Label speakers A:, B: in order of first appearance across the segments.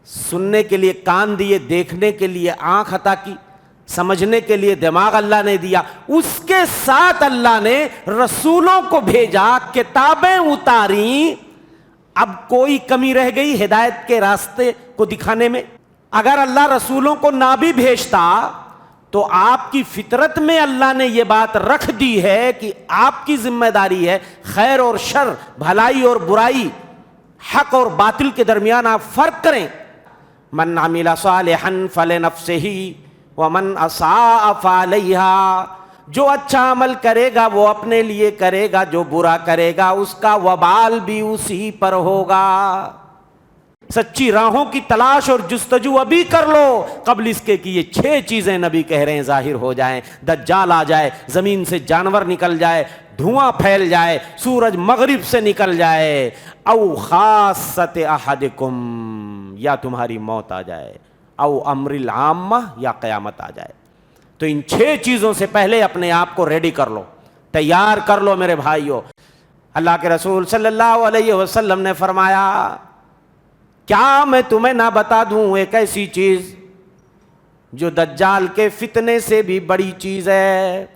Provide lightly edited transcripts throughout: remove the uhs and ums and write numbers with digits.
A: سننے کے لیے کان دیے، دیکھنے کے لیے آنکھ عطا کی، سمجھنے کے لیے دماغ اللہ نے دیا، اس کے ساتھ اللہ نے رسولوں کو بھیجا، کتابیں اتاری. اب کوئی کمی رہ گئی ہدایت کے راستے کو دکھانے میں؟ اگر اللہ رسولوں کو نہ بھی بھیجتا تو آپ کی فطرت میں اللہ نے یہ بات رکھ دی ہے کہ آپ کی ذمہ داری ہے خیر اور شر، بھلائی اور برائی، حق اور باطل کے درمیان آپ فرق کریں. من عمل صالحا فلنفسہ ومن اساء فعلیہا. جو اچھا عمل کرے گا وہ اپنے لیے کرے گا، جو برا کرے گا اس کا وبال بھی اسی پر ہوگا. سچی راہوں کی تلاش اور جستجو ابھی کر لو قبل اس کے کہ یہ 6 چیزیں نبی کہہ رہے ہیں ظاہر ہو جائیں. دجال آ جائے، زمین سے جانور نکل جائے، دھواں پھیل جائے، سورج مغرب سے نکل جائے، او خاصت احدکم، یا تمہاری موت آ جائے، او امر العامہ، یا قیامت آ جائے. تو ان 6 چیزوں سے پہلے اپنے آپ کو ریڈی کر لو، تیار کر لو میرے بھائیو. اللہ کے رسول صلی اللہ علیہ وسلم نے فرمایا کیا میں تمہیں نہ بتا دوں ایک ایسی چیز جو دجال کے فتنے سے بھی بڑی چیز ہے؟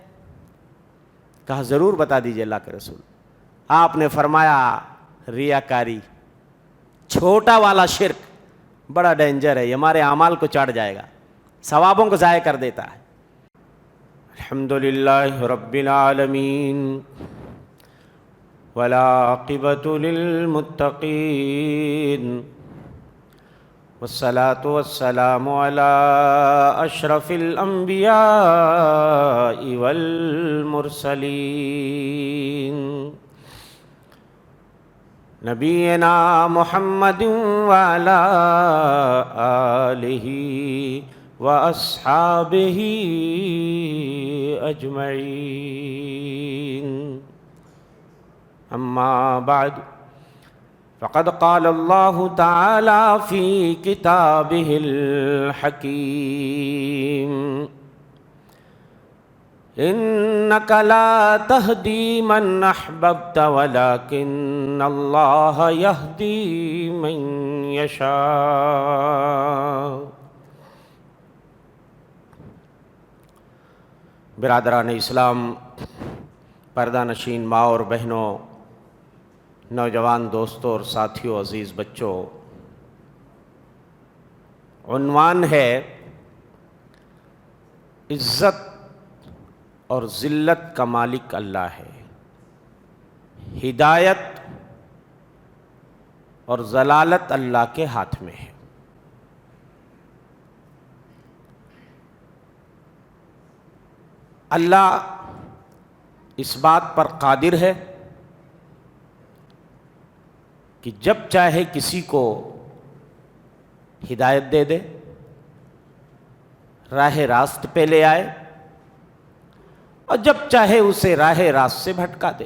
A: کہا ضرور بتا دیجئے اللہ کے رسول. آپ نے فرمایا ریاکاری، چھوٹا والا شرک بڑا ڈینجر ہے، یہ ہمارے اعمال کو چاٹ جائے گا، ثوابوں کو ضائع کر دیتا ہے. الحمدللہ رب العالمین والعاقبۃ للمتقین والصلاة والسلام على اشرف الانبیاء والمرسلین نبینا محمد وعلى آلہ واصحابہ اجمعین. اما بعد فقد قال اللہ تعالی فی کتابہ الحکیم انک لا تہدی من احببت ولکن اللہ یہدی من یشاء. برادران اسلام، پردہ نشین ماں اور بہنوں، نوجوان دوستوں اور ساتھیوں، عزیز بچوں، عنوان ہے عزت اور ذلت کا مالک اللہ ہے، ہدایت اور ضلالت اللہ کے ہاتھ میں ہے. اللہ اس بات پر قادر ہے کہ جب چاہے کسی کو ہدایت دے دے، راہ راست پہ لے آئے، اور جب چاہے اسے راہ راست سے بھٹکا دے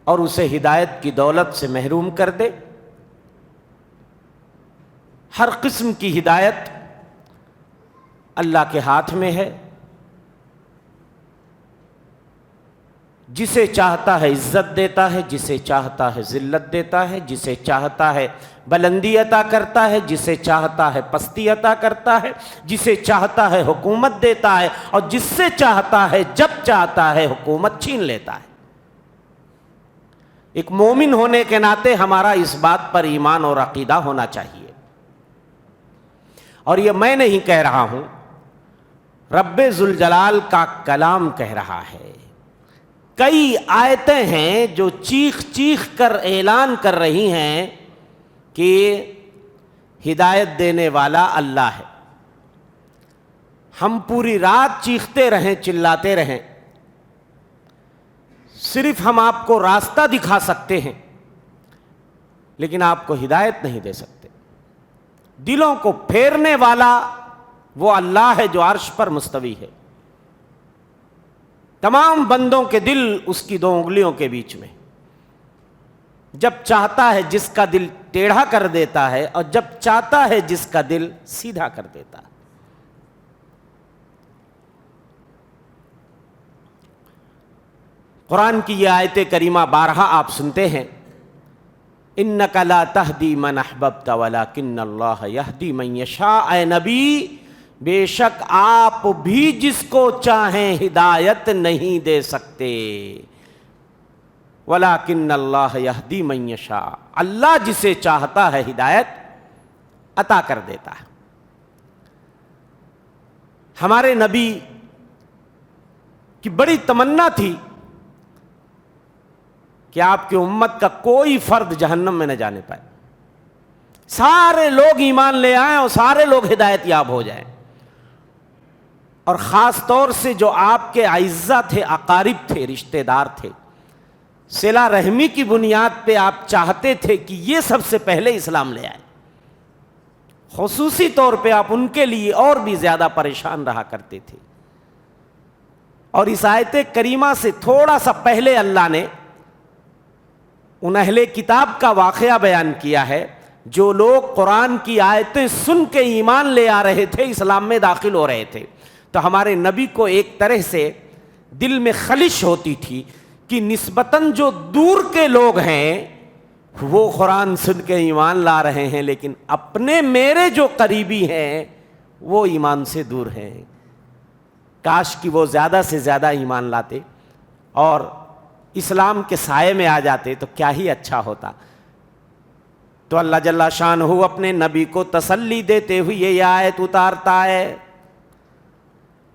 A: اور اسے ہدایت کی دولت سے محروم کر دے. ہر قسم کی ہدایت اللہ کے ہاتھ میں ہے. جسے چاہتا ہے عزت دیتا ہے، جسے چاہتا ہے ذلت دیتا ہے، جسے چاہتا ہے بلندی عطا کرتا ہے، جسے چاہتا ہے پستی عطا کرتا ہے، جسے چاہتا ہے حکومت دیتا ہے، اور جس سے چاہتا ہے جب چاہتا ہے حکومت چھین لیتا ہے. ایک مومن ہونے کے ناطے ہمارا اس بات پر ایمان اور عقیدہ ہونا چاہیے. اور یہ میں نہیں کہہ رہا ہوں، رب ذوالجلال کا کلام کہہ رہا ہے. کئی آیتیں ہیں جو چیخ چیخ کر اعلان کر رہی ہیں کہ ہدایت دینے والا اللہ ہے. ہم پوری رات چیختے رہیں، چلاتے رہیں، صرف ہم آپ کو راستہ دکھا سکتے ہیں لیکن آپ کو ہدایت نہیں دے سکتے. دلوں کو پھیرنے والا وہ اللہ ہے جو عرش پر مستوی ہے. تمام بندوں کے دل اس کی 2 انگلیوں کے بیچ میں. جب چاہتا ہے جس کا دل ٹیڑھا کر دیتا ہے، اور جب چاہتا ہے جس کا دل سیدھا کر دیتا ہے. قرآن کی یہ آیت کریمہ بارہا آپ سنتے ہیں. انک لا تہدی من احببت ولکن اللہ یہدی من یشاء۔ اے نبی بے شک آپ بھی جس کو چاہیں ہدایت نہیں دے سکتے، ولکن اللہ یہدی من یشاء، اللہ جسے چاہتا ہے ہدایت عطا کر دیتا ہے۔ ہمارے نبی کی بڑی تمنا تھی کہ آپ کی امت کا کوئی فرد جہنم میں نہ جانے پائے، سارے لوگ ایمان لے آئیں اور سارے لوگ ہدایت یاب ہو جائیں۔ اور خاص طور سے جو آپ کے اعزا تھے، اقارب تھے، رشتہ دار تھے، صلہ رحمی کی بنیاد پہ آپ چاہتے تھے کہ یہ سب سے پہلے اسلام لے آئے۔ خصوصی طور پہ آپ ان کے لیے اور بھی زیادہ پریشان رہا کرتے تھے۔ اور اس آیت کریمہ سے تھوڑا سا پہلے اللہ نے ان اہل کتاب کا واقعہ بیان کیا ہے جو لوگ قرآن کی آیتیں سن کے ایمان لے آ رہے تھے، اسلام میں داخل ہو رہے تھے۔ تو ہمارے نبی کو ایک طرح سے دل میں خلش ہوتی تھی کہ نسبتاً جو دور کے لوگ ہیں وہ قرآن سن کے ایمان لا رہے ہیں، لیکن اپنے میرے جو قریبی ہیں وہ ایمان سے دور ہیں۔ کاش کہ وہ زیادہ سے زیادہ ایمان لاتے اور اسلام کے سائے میں آ جاتے تو کیا ہی اچھا ہوتا۔ تو اللہ جل شانہ اپنے نبی کو تسلی دیتے ہوئے یہ آیت اتارتا ہے،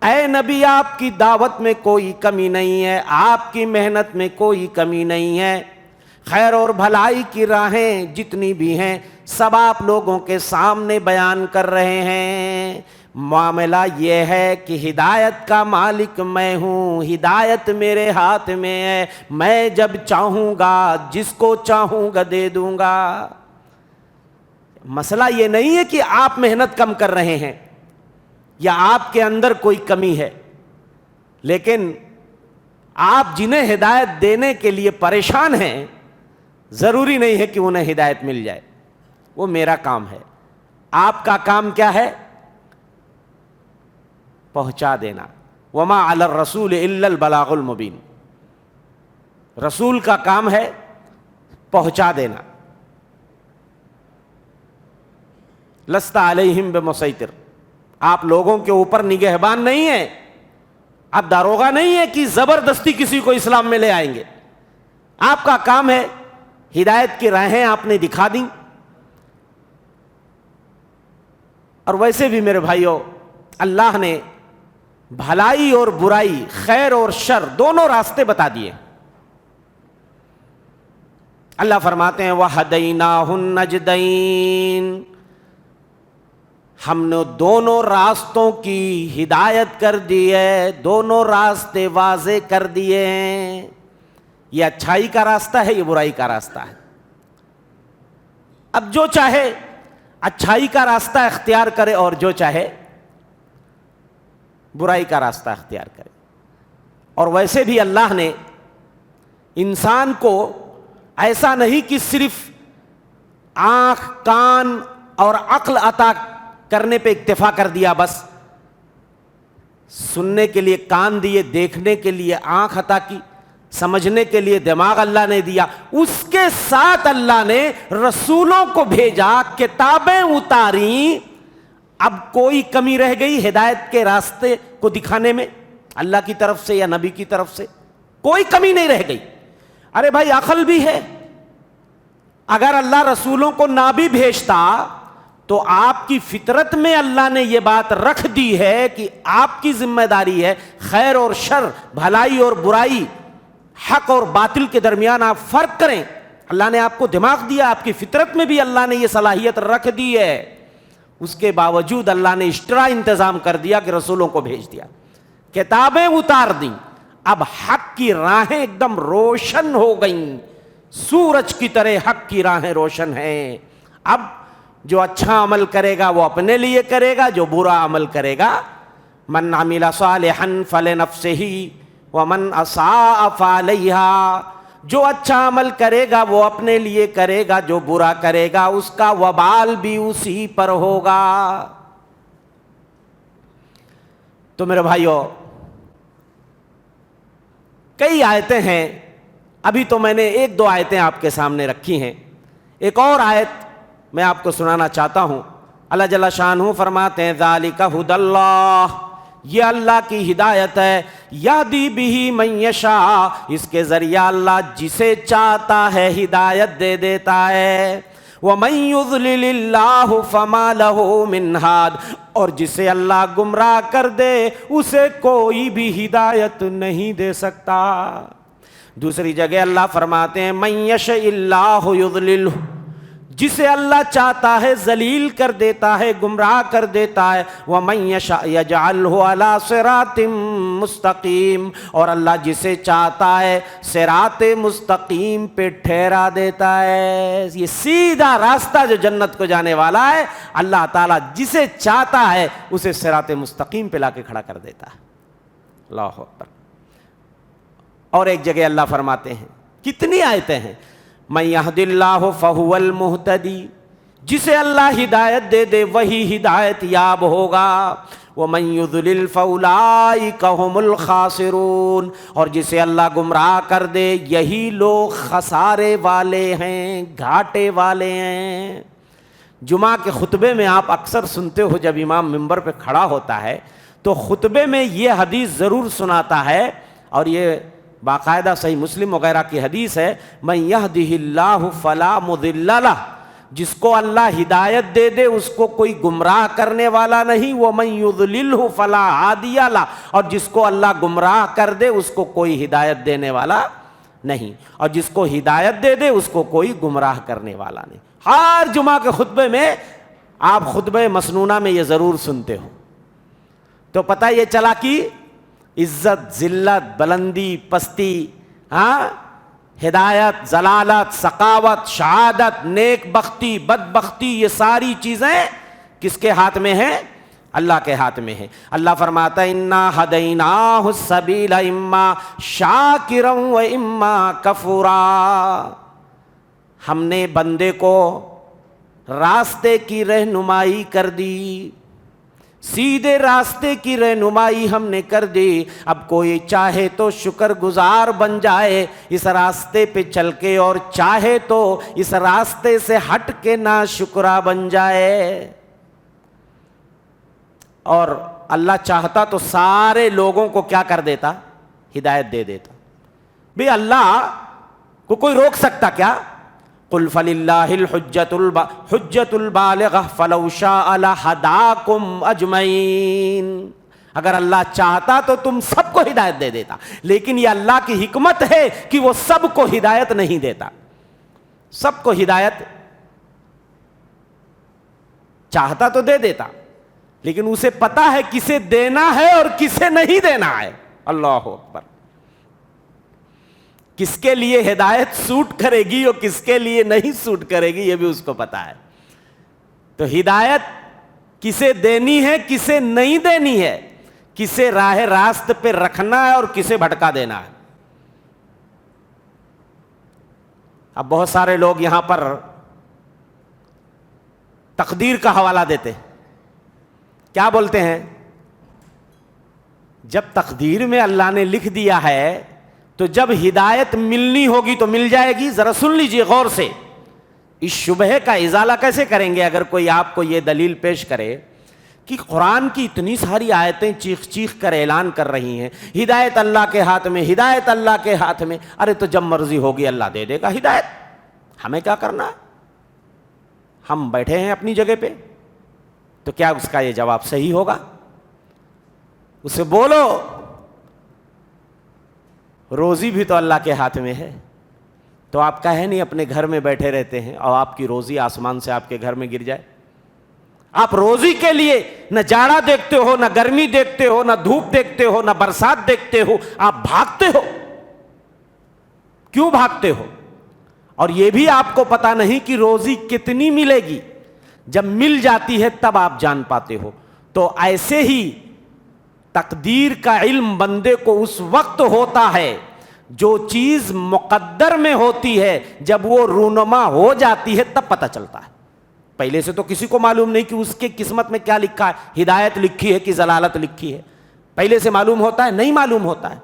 A: اے نبی آپ کی دعوت میں کوئی کمی نہیں ہے، آپ کی محنت میں کوئی کمی نہیں ہے، خیر اور بھلائی کی راہیں جتنی بھی ہیں سب آپ لوگوں کے سامنے بیان کر رہے ہیں۔ معاملہ یہ ہے کہ ہدایت کا مالک میں ہوں، ہدایت میرے ہاتھ میں ہے، میں جب چاہوں گا جس کو چاہوں گا دے دوں گا۔ مسئلہ یہ نہیں ہے کہ آپ محنت کم کر رہے ہیں یا آپ کے اندر کوئی کمی ہے، لیکن آپ جنہیں ہدایت دینے کے لیے پریشان ہیں ضروری نہیں ہے کہ انہیں ہدایت مل جائے، وہ میرا کام ہے۔ آپ کا کام کیا ہے؟ پہنچا دینا۔ وما علی الرسول الا البلاغ المبین، رسول کا کام ہے پہنچا دینا۔ لست علیہم بمسیطر، آپ لوگوں کے اوپر نگہبان نہیں ہیں، آپ داروغہ نہیں ہیں کہ زبردستی کسی کو اسلام میں لے آئیں گے۔ آپ کا کام ہے ہدایت کی راہیں آپ نے دکھا دیں۔ اور ویسے بھی میرے بھائیوں، اللہ نے بھلائی اور برائی، خیر اور شر دونوں راستے بتا دیے۔ اللہ فرماتے ہیں وَهَدَيْنَاهُ النَّجْدَيْنِ، ہم نے دونوں راستوں کی ہدایت کر دی ہے، دونوں راستے واضح کر دیے ہیں۔ یہ اچھائی کا راستہ ہے، یہ برائی کا راستہ ہے۔ اب جو چاہے اچھائی کا راستہ اختیار کرے اور جو چاہے برائی کا راستہ اختیار کرے۔ اور ویسے بھی اللہ نے انسان کو ایسا نہیں کہ صرف آنکھ، کان اور عقل عطا کرنے پہ اکتفا کر دیا، بس سننے کے لیے کان دیے، دیکھنے کے لیے آنکھ عطا کی، سمجھنے کے لیے دماغ اللہ نے دیا، اس کے ساتھ اللہ نے رسولوں کو بھیجا، کتابیں اتاریں۔ اب کوئی کمی رہ گئی ہدایت کے راستے کو دکھانے میں اللہ کی طرف سے یا نبی کی طرف سے؟ کوئی کمی نہیں رہ گئی۔ ارے بھائی عقل بھی ہے، اگر اللہ رسولوں کو نہ بھی بھیجتا تو آپ کی فطرت میں اللہ نے یہ بات رکھ دی ہے کہ آپ کی ذمہ داری ہے خیر اور شر، بھلائی اور برائی، حق اور باطل کے درمیان آپ فرق کریں۔ اللہ نے آپ کو دماغ دیا، آپ کی فطرت میں بھی اللہ نے یہ صلاحیت رکھ دی ہے، اس کے باوجود اللہ نے ایکسٹرا انتظام کر دیا کہ رسولوں کو بھیج دیا، کتابیں اتار دیں۔ اب حق کی راہیں ایک دم روشن ہو گئیں، سورج کی طرح حق کی راہیں روشن ہیں۔ اب جو اچھا عمل کرے گا وہ اپنے لیے کرے گا، جو برا عمل کرے گا من عمل صالحا فلنفسہ ومن اساء فعلیہا، جو اچھا عمل کرے گا وہ اپنے لیے کرے گا، جو برا کرے گا اس کا وبال بھی اسی پر ہوگا۔ تو میرے بھائیو، کئی آیتیں ہیں، ابھی تو میں نے ایک دو آیتیں آپ کے سامنے رکھی ہیں۔ ایک اور آیت میں آپ کو سنانا چاہتا ہوں. اللہ جل شانہ فرماتے ہیں ذالک ھدی اللہ، یہ اللہ کی ہدایت ہے، یہدی بہ من یشاء، اس کے ذریعہ اللہ جسے چاہتا ہے ہدایت دے دیتا ہے. وَمَن يُضْلِلِ اللَّهُ فَمَا لَهُ مِنْ هَادٍ، اور جسے اللہ گمراہ کر دے اسے کوئی بھی ہدایت نہیں دے سکتا. دوسری جگہ اللہ فرماتے ہیں مَن يَشَإِ اللَّهُ يُضْلِلْهُ، جسے اللہ چاہتا ہے ذلیل کر دیتا ہے، گمراہ کر دیتا ہے. وَمَن يَشَأْ يَجْعَلْهُ عَلَى صِرَاطٍ مُسْتَقِيمٍ، اور اللہ جسے چاہتا ہے صراط مستقیم پہ ٹھہرا دیتا ہے. یہ سیدھا راستہ جو جنت کو جانے والا ہے، اللہ تعالیٰ جسے چاہتا ہے اسے صراط مستقیم پہ لا کے کھڑا کر دیتا ہے. اللہ اکبر. اور ایک جگہ اللہ فرماتے ہیں، کتنی آیتیں ہیں، من یہد اللہ فہو المہتدی، جسے اللہ ہدایت دے دے وہی ہدایت یاب ہوگا. ومن یضلل فاولئک ھم الخاسرون، اور جسے اللہ گمراہ کر دے یہی لوگ خسارے والے ہیں، گھاٹے والے ہیں. جمعہ کے خطبے میں آپ اکثر سنتے ہو جب امام ممبر پہ کھڑا ہوتا ہے تو خطبے میں یہ حدیث ضرور سناتا ہے، اور یہ باقاعدہ صحیح مسلم وغیرہ کی حدیث ہے، من یہدہ اللہ فلا مضل لہ، جس کو اللہ ہدایت دے دے اس کو کوئی گمراہ کرنے والا نہیں. ومن یضللہ فلا ہادی لہ، اور جس کو اللہ گمراہ کر دے اس کو کوئی ہدایت دینے والا نہیں، اور جس کو ہدایت دے دے اس کو کوئی گمراہ کرنے والا نہیں. ہر جمعہ کے خطبے میں آپ خطبہ مسنونہ میں یہ ضرور سنتے ہو. تو پتہ یہ چلا کہ عزت، ذلت، بلندی، پستی، ہدایت، ضلالت، سخاوت، شہادت، نیک بختی، بد بختی، یہ ساری چیزیں کس کے ہاتھ میں ہیں؟ اللہ کے ہاتھ میں ہے. اللہ فرماتا ہے انا ہدیناہ السبیل اما شاکرا و اما کفورا، ہم نے بندے کو راستے کی رہنمائی کر دی، سیدھے راستے کی رہنمائی ہم نے کر دی. اب کوئی چاہے تو شکر گزار بن جائے اس راستے پہ چل کے، اور چاہے تو اس راستے سے ہٹ کے ناشکرا بن جائے. اور اللہ چاہتا تو سارے لوگوں کو کیا کر دیتا؟ ہدایت دے دیتا. بھئی اللہ کو کوئی روک سکتا کیا؟ قل فللہ الحجۃ البالغہ فلو شاء لہداکم اجمعین. اگر اللہ چاہتا تو تم سب کو ہدایت دے دیتا، لیکن یہ اللہ کی حکمت ہے کہ وہ سب کو ہدایت نہیں دیتا. سب کو ہدایت چاہتا تو دے دیتا، لیکن اسے پتا ہے کسے دینا ہے اور کسے نہیں دینا ہے. اللہ اکبر. کس کے لیے ہدایت سوٹ کرے گی اور کس کے لیے نہیں سوٹ کرے گی یہ بھی اس کو پتا ہے. تو ہدایت کسے دینی ہے کسے نہیں دینی ہے، کسے راہ راست پہ رکھنا ہے اور کسے بھٹکا دینا ہے. اب بہت سارے لوگ یہاں پر تقدیر کا حوالہ دیتے، کیا بولتے ہیں؟ جب تقدیر میں اللہ نے لکھ دیا ہے تو جب ہدایت ملنی ہوگی تو مل جائے گی. ذرا سن لیجئے غور سے، اس شبہے کا ازالہ کیسے کریں گے؟ اگر کوئی آپ کو یہ دلیل پیش کرے کہ قرآن کی اتنی ساری آیتیں چیخ چیخ کر اعلان کر رہی ہیں ہدایت اللہ کے ہاتھ میں، ہدایت اللہ کے ہاتھ میں. ارے تو جب مرضی ہوگی اللہ دے دے گا ہدایت، ہمیں کیا کرنا ہے؟ ہم بیٹھے ہیں اپنی جگہ پہ. تو کیا اس کا یہ جواب صحیح ہوگا؟ اسے بولو روزی بھی تو اللہ کے ہاتھ میں ہے. تو آپ کہے نہیں اپنے گھر میں بیٹھے رہتے ہیں اور آپ کی روزی آسمان سے آپ کے گھر میں گر جائے. آپ روزی کے لیے نہ جاڑا دیکھتے ہو، نہ گرمی دیکھتے ہو، نہ دھوپ دیکھتے ہو، نہ برسات دیکھتے ہو، آپ بھاگتے ہو. کیوں بھاگتے ہو؟ اور یہ بھی آپ کو پتا نہیں کہ روزی کتنی ملے گی. جب مل جاتی ہے تب آپ جان پاتے ہو. تو ایسے ہی تقدیر کا علم بندے کو اس وقت ہوتا ہے جو چیز مقدر میں ہوتی ہے، جب وہ رونما ہو جاتی ہے تب پتہ چلتا ہے. پہلے سے تو کسی کو معلوم نہیں کہ اس کے قسمت میں کیا لکھا ہے، ہدایت لکھی ہے کہ ضلالت لکھی ہے. پہلے سے معلوم ہوتا ہے؟ نہیں معلوم ہوتا ہے.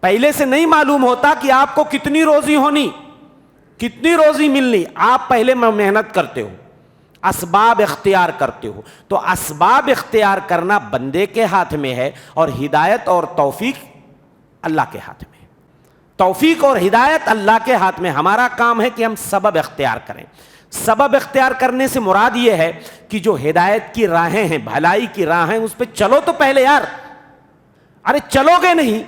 A: پہلے سے نہیں معلوم ہوتا کہ آپ کو کتنی روزی ہونی، کتنی روزی ملنی، آپ پہلے محنت کرتے ہو، اسباب اختیار کرتے ہو. تو اسباب اختیار کرنا بندے کے ہاتھ میں ہے، اور ہدایت اور توفیق اللہ کے ہاتھ میں ہے. توفیق اور ہدایت اللہ کے ہاتھ میں. ہمارا کام ہے کہ ہم سبب اختیار کریں. سبب اختیار کرنے سے مراد یہ ہے کہ جو ہدایت کی راہیں ہیں، بھلائی کی راہیں، اس پہ چلو تو پہلے یار. ارے چلو گے نہیں،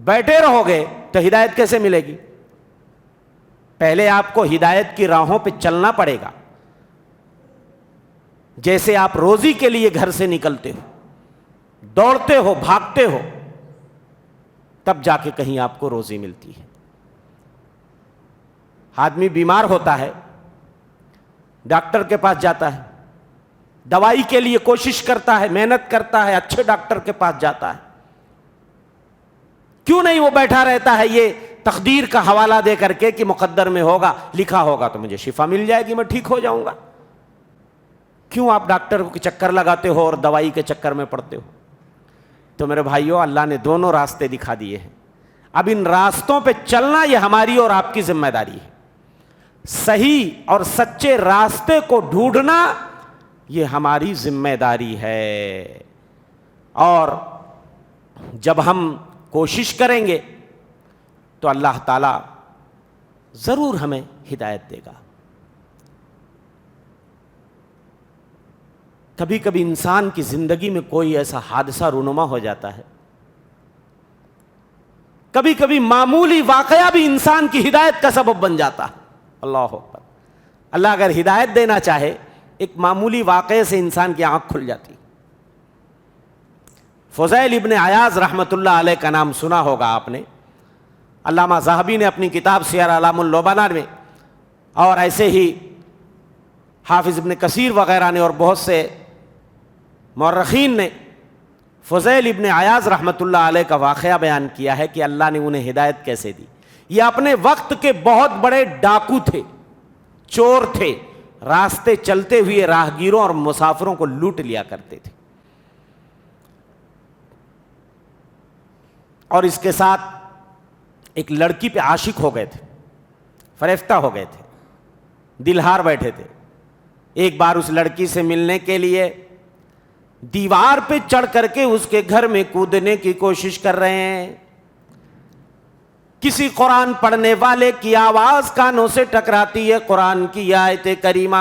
A: بیٹھے رہو گے تو ہدایت کیسے ملے گی؟ پہلے آپ کو ہدایت کی راہوں پہ چلنا پڑے گا. جیسے آپ روزی کے لیے گھر سے نکلتے ہو، دوڑتے ہو، بھاگتے ہو، تب جا کے کہیں آپ کو روزی ملتی ہے. آدمی بیمار ہوتا ہے، ڈاکٹر کے پاس جاتا ہے، دوائی کے لیے کوشش کرتا ہے، محنت کرتا ہے، اچھے ڈاکٹر کے پاس جاتا ہے. کیوں نہیں وہ بیٹھا رہتا ہے یہ تقدیر کا حوالہ دے کر کے کہ مقدر میں ہوگا، لکھا ہوگا تو مجھے شفا مل جائے گی، میں ٹھیک ہو جاؤں گا. کیوں آپ ڈاکٹر کے چکر لگاتے ہو اور دوائی کے چکر میں پڑتے ہو؟ تو میرے بھائیو، اللہ نے دونوں راستے دکھا دیے ہیں. اب ان راستوں پہ چلنا یہ ہماری اور آپ کی ذمہ داری ہے. صحیح اور سچے راستے کو ڈھونڈنا یہ ہماری ذمہ داری ہے. اور جب ہم کوشش کریں گے تو اللہ تعالی ضرور ہمیں ہدایت دے گا. کبھی کبھی انسان کی زندگی میں کوئی ایسا حادثہ رونما ہو جاتا ہے، کبھی کبھی معمولی واقعہ بھی انسان کی ہدایت کا سبب بن جاتا ہے. اللہ اکبر. اللہ اگر ہدایت دینا چاہے، ایک معمولی واقعے سے انسان کی آنکھ کھل جاتی. فضیل ابن عیاض رحمۃ اللہ علیہ کا نام سنا ہوگا آپ نے. علامہ ذہبی نے اپنی کتاب سیر اعلام النبلاء میں، اور ایسے ہی حافظ ابن کثیر وغیرہ نے اور بہت سے مورخین نے فضیل ابن عیاض رحمۃ اللہ علیہ کا واقعہ بیان کیا ہے کہ اللہ نے انہیں ہدایت کیسے دی. یہ اپنے وقت کے بہت بڑے ڈاکو تھے، چور تھے، راستے چلتے ہوئے راہگیروں اور مسافروں کو لوٹ لیا کرتے تھے. اور اس کے ساتھ ایک لڑکی پہ عاشق ہو گئے تھے، فریفتہ ہو گئے تھے، دلہار بیٹھے تھے. ایک بار اس لڑکی سے ملنے کے لیے دیوار پہ چڑھ کر کے اس کے گھر میں کودنے کی کوشش کر رہے ہیں. کسی قرآن پڑھنے والے کی آواز کانوں سے ٹکراتی ہے، قرآن کی آیت کریمہ،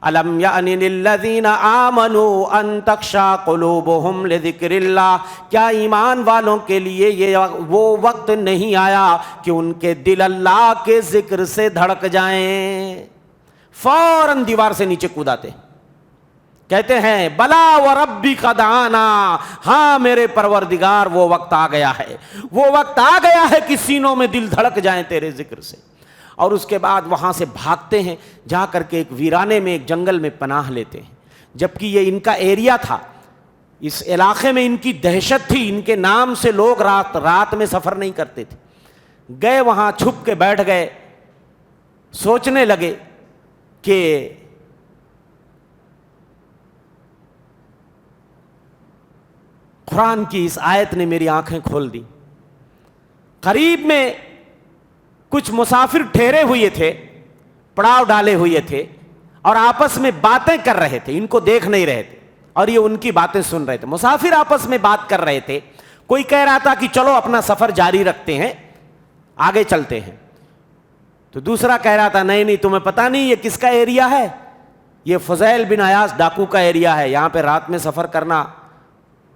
A: الم یأن للذین آمنوا ان تخشع قلوبہم لذکر اللہ. کیا ایمان والوں کے لیے یہ وہ وقت نہیں آیا کہ ان کے دل اللہ کے ذکر سے دھڑک جائیں؟ فوراً دیوار سے نیچے کوداتے، کہتے ہیں بلا وربک دعانا، ہاں میرے پروردگار وہ وقت آ گیا ہے، وہ وقت آ گیا ہے کہ سینوں میں دل دھڑک جائیں تیرے ذکر سے. اور اس کے بعد وہاں سے بھاگتے ہیں، جا کر کے ایک ویرانے میں، ایک جنگل میں پناہ لیتے ہیں. جبکہ یہ ان کا ایریا تھا، اس علاقے میں ان کی دہشت تھی، ان کے نام سے لوگ رات میں سفر نہیں کرتے تھے. گئے وہاں، چھپ کے بیٹھ گئے، سوچنے لگے کہ قرآن کی اس آیت نے میری آنکھیں کھول دی. قریب میں کچھ مسافر ٹھہرے ہوئے تھے، پڑاؤ ڈالے ہوئے تھے، اور آپس میں باتیں کر رہے تھے. ان کو دیکھ نہیں رہے تھے اور یہ ان کی باتیں سن رہے تھے. مسافر آپس میں بات کر رہے تھے. کوئی کہہ رہا تھا کہ چلو اپنا سفر جاری رکھتے ہیں، آگے چلتے ہیں. تو دوسرا کہہ رہا تھا نہیں تمہیں پتہ نہیں یہ کس کا ایریا ہے؟ یہ فضیل بن عیاض ڈاکو کا ایریا ہے، یہاں پہ رات میں سفر کرنا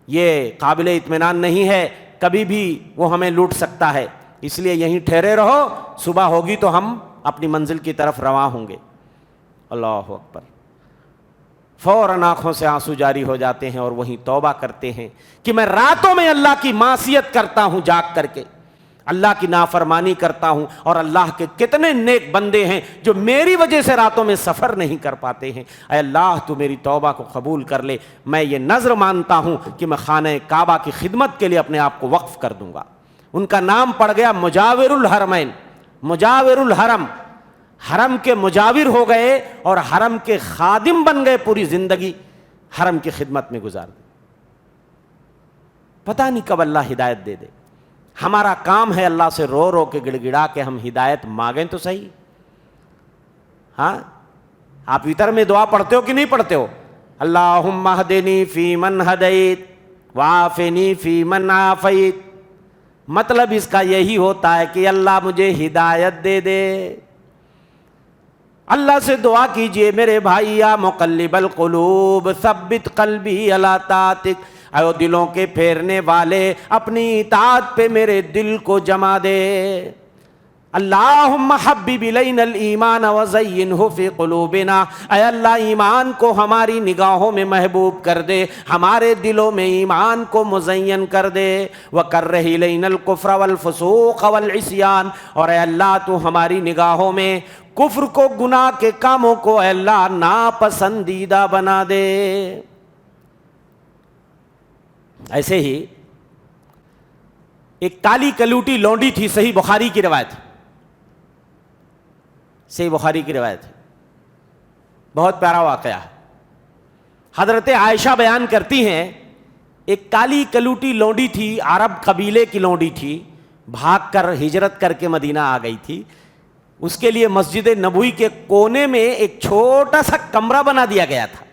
A: یہ قابل اطمینان نہیں ہے، کبھی بھی وہ ہمیں لوٹ سکتا ہے، اس لیے یہیں ٹھہرے رہو، صبح ہوگی تو ہم اپنی منزل کی طرف رواں ہوں گے. اللہ اکبر. فوراً آنکھوں سے آنسو جاری ہو جاتے ہیں اور وہیں توبہ کرتے ہیں کہ میں راتوں میں اللہ کی معصیت کرتا ہوں، جاگ کر کے اللہ کی نافرمانی کرتا ہوں، اور اللہ کے کتنے نیک بندے ہیں جو میری وجہ سے راتوں میں سفر نہیں کر پاتے ہیں. اے اللہ تو میری توبہ کو قبول کر لے. میں یہ نذر مانتا ہوں کہ میں خانہ کعبہ کی خدمت کے لیے اپنے آپ کو وقف کر دوں گا. ان کا نام پڑ گیا مجاور الحرمین، مجاور الحرم. حرم کے مجاور ہو گئے اور حرم کے خادم بن گئے، پوری زندگی حرم کی خدمت میں گزار دی. پتہ نہیں کب اللہ ہدایت دے دے. ہمارا کام ہے اللہ سے رو رو کے گڑ گڑا کے ہم ہدایت مانگیں تو صحیح. ہاں آپ وطر میں دعا پڑھتے ہو کہ نہیں پڑھتے ہو؟ اللہم اہدنی فی من ہدیت وعافنی فی من عافیت. مطلب اس کا یہی ہوتا ہے کہ اللہ مجھے ہدایت دے دے. اللہ سے دعا کیجئے میرے بھائی، یا مقلب القلوب ثبت قلبی علی طاعتک، اے دلوں کے پھیرنے والے اپنی اطاعت پہ میرے دل کو جما دے. اللہم حبب الینا الایمان وزینہ فی قلوبنا، اے اللہ ایمان کو ہماری نگاہوں میں محبوب کر دے، ہمارے دلوں میں ایمان کو مزین کر دے. وکرہ الینا الکفر والفسوق والعصیان، اور اے اللہ تو ہماری نگاہوں میں کفر کو، گناہ کے کاموں کو اے اللہ ناپسندیدہ بنا دے. ایسے ہی ایک کالی کلوٹی لونڈی تھی، صحیح بخاری کی روایت، صحیح بخاری کی روایت ہے، بہت پیارا واقعہ ہے. حضرت عائشہ بیان کرتی ہیں ایک کالی کلوٹی لونڈی تھی، عرب قبیلے کی لونڈی تھی، بھاگ کر ہجرت کر کے مدینہ آ گئی تھی. اس کے لیے مسجد نبوی کے کونے میں ایک چھوٹا سا کمرہ بنا دیا گیا تھا،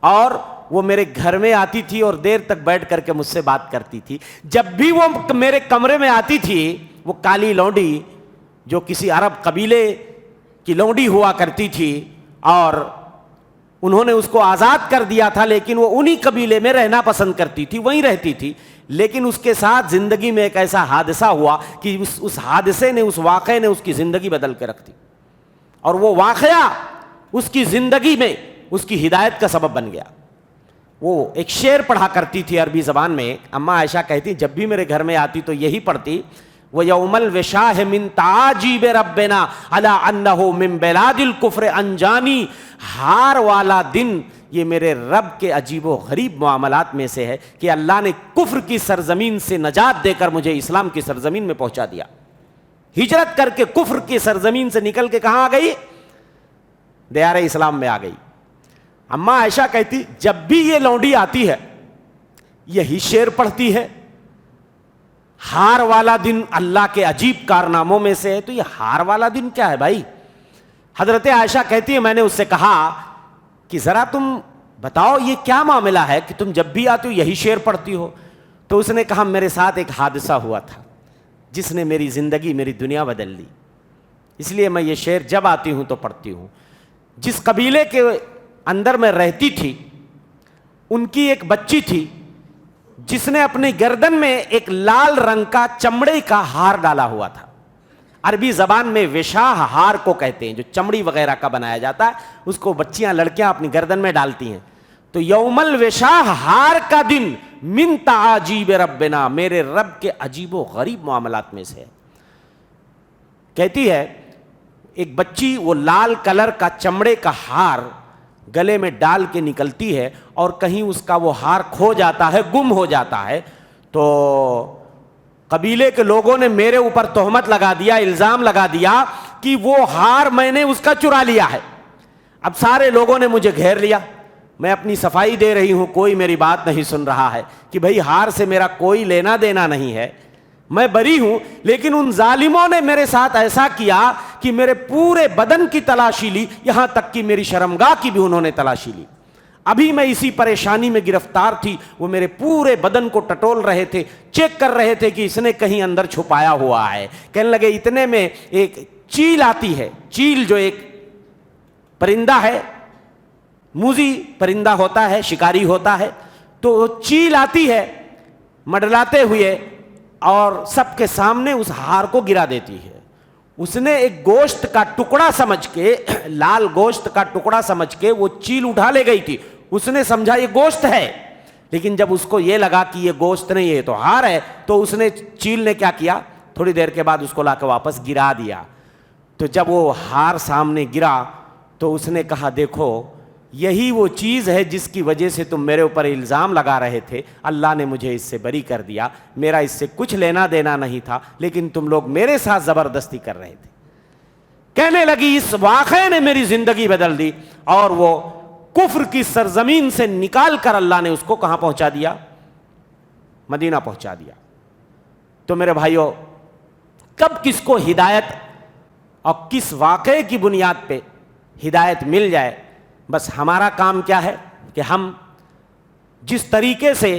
A: اور وہ میرے گھر میں آتی تھی اور دیر تک بیٹھ کر کے مجھ سے بات کرتی تھی. جب بھی وہ میرے کمرے میں آتی تھی، وہ کالی لونڈی جو کسی عرب قبیلے کی لونڈی ہوا کرتی تھی، اور انہوں نے اس کو آزاد کر دیا تھا، لیکن وہ انہی قبیلے میں رہنا پسند کرتی تھی، وہیں رہتی تھی. لیکن اس کے ساتھ زندگی میں ایک ایسا حادثہ ہوا کہ اس حادثے نے، اس واقعے نے اس کی زندگی بدل کے رکھ دی، اور وہ واقعہ اس کی زندگی میں اس کی ہدایت کا سبب بن گیا. وہ ایک شعر پڑھا کرتی تھی عربی زبان میں. اماں عائشہ کہتی جب بھی میرے گھر میں آتی تو یہی پڑھتی، وَيَوْمَ الْوِشَاهِ مِنْ تَعَاجِيبِ رَبِّنَا عَلَىٰ أَنَّهُ مِنْ بِلَادِ الْكُفْرِ أَنْجَانِي. ہار والا دن یہ میرے رب کے عجیب و غریب معاملات میں سے ہے کہ اللہ نے کفر کی سرزمین سے نجات دے کر مجھے اسلام کی سرزمین میں پہنچا دیا. ہجرت کر کے کفر کی سرزمین سے نکل کے کہاں آ گئی؟ دیار اسلام میں آ گئی. اماں عائشہ کہتی جب بھی یہ لونڈی آتی ہے یہی شعر پڑھتی ہے، ہار والا دن اللہ کے عجیب کارناموں میں سے ہے. تو یہ ہار والا دن کیا ہے بھائی؟ حضرت عائشہ کہتی ہے میں نے اس سے کہا کہ ذرا تم بتاؤ یہ کیا معاملہ ہے کہ تم جب بھی آتی ہو یہی شعر پڑھتی ہو؟ تو اس نے کہا میرے ساتھ ایک حادثہ ہوا تھا جس نے میری زندگی، میری دنیا بدل لی، اس لیے میں یہ شعر جب آتی ہوں تو پڑھتی ہوں. جس قبیلے کے اندر میں رہتی تھی ان کی ایک بچی تھی جس نے اپنی گردن میں ایک لال رنگ کا چمڑے کا ہار ڈالا ہوا تھا. عربی زبان میں وشاہ ہار کو کہتے ہیں، جو چمڑی وغیرہ کا بنایا جاتا ہے، اس کو بچیاں، لڑکیاں اپنی گردن میں ڈالتی ہیں. تو یوم الوشاہ ہار کا دن من تعاجیب ربنا، میرے رب کے عجیب و غریب معاملات میں سے. کہتی ہے ایک بچی وہ لال کلر کا چمڑے کا ہار گلے میں ڈال کے نکلتی ہے، اور کہیں اس کا وہ ہار کھو جاتا ہے، گم ہو جاتا ہے. تو قبیلے کے لوگوں نے میرے اوپر تہمت لگا دیا، الزام لگا دیا کہ وہ ہار میں نے اس کا چرا لیا ہے. اب سارے لوگوں نے مجھے گھیر لیا، میں اپنی صفائی دے رہی ہوں، کوئی میری بات نہیں سن رہا ہے کہ بھئی ہار سے میرا کوئی لینا دینا نہیں ہے، میں بری ہوں. لیکن ان ظالموں نے میرے ساتھ ایسا کیا کہ میرے پورے بدن کی تلاشی لی، یہاں تک کہ میری شرمگاہ کی بھی انہوں نے تلاشی لی. ابھی میں اسی پریشانی میں گرفتار تھی، وہ میرے پورے بدن کو ٹٹول رہے تھے، چیک کر رہے تھے کہ اس نے کہیں اندر چھپایا ہوا ہے. کہنے لگے اتنے میں ایک چیل آتی ہے، چیل جو ایک پرندہ ہے، موذی پرندہ ہوتا ہے، شکاری ہوتا ہے، تو چیل آتی ہے مڈلاتے ہوئے اور سب کے سامنے اس ہار کو گرا دیتی ہے. اس نے ایک گوشت کا ٹکڑا سمجھ کے، لال گوشت کا ٹکڑا سمجھ کے وہ چیل اٹھا لے گئی تھی. اس نے سمجھا یہ گوشت ہے، لیکن جب اس کو یہ لگا کہ یہ گوشت نہیں ہے تو ہار ہے، تو اس نے، چیل نے کیا کیا، تھوڑی دیر کے بعد اس کو لا کے واپس گرا دیا. تو جب وہ ہار سامنے گرا تو اس نے کہا دیکھو یہی وہ چیز ہے جس کی وجہ سے تم میرے اوپر الزام لگا رہے تھے، اللہ نے مجھے اس سے بری کر دیا، میرا اس سے کچھ لینا دینا نہیں تھا، لیکن تم لوگ میرے ساتھ زبردستی کر رہے تھے. کہنے لگی اس واقعے نے میری زندگی بدل دی، اور وہ کفر کی سرزمین سے نکال کر اللہ نے اس کو کہاں پہنچا دیا؟ مدینہ پہنچا دیا. تو میرے بھائیوں، کب کس کو ہدایت اور کس واقعے کی بنیاد پہ ہدایت مل جائے. بس ہمارا کام کیا ہے کہ ہم جس طریقے سے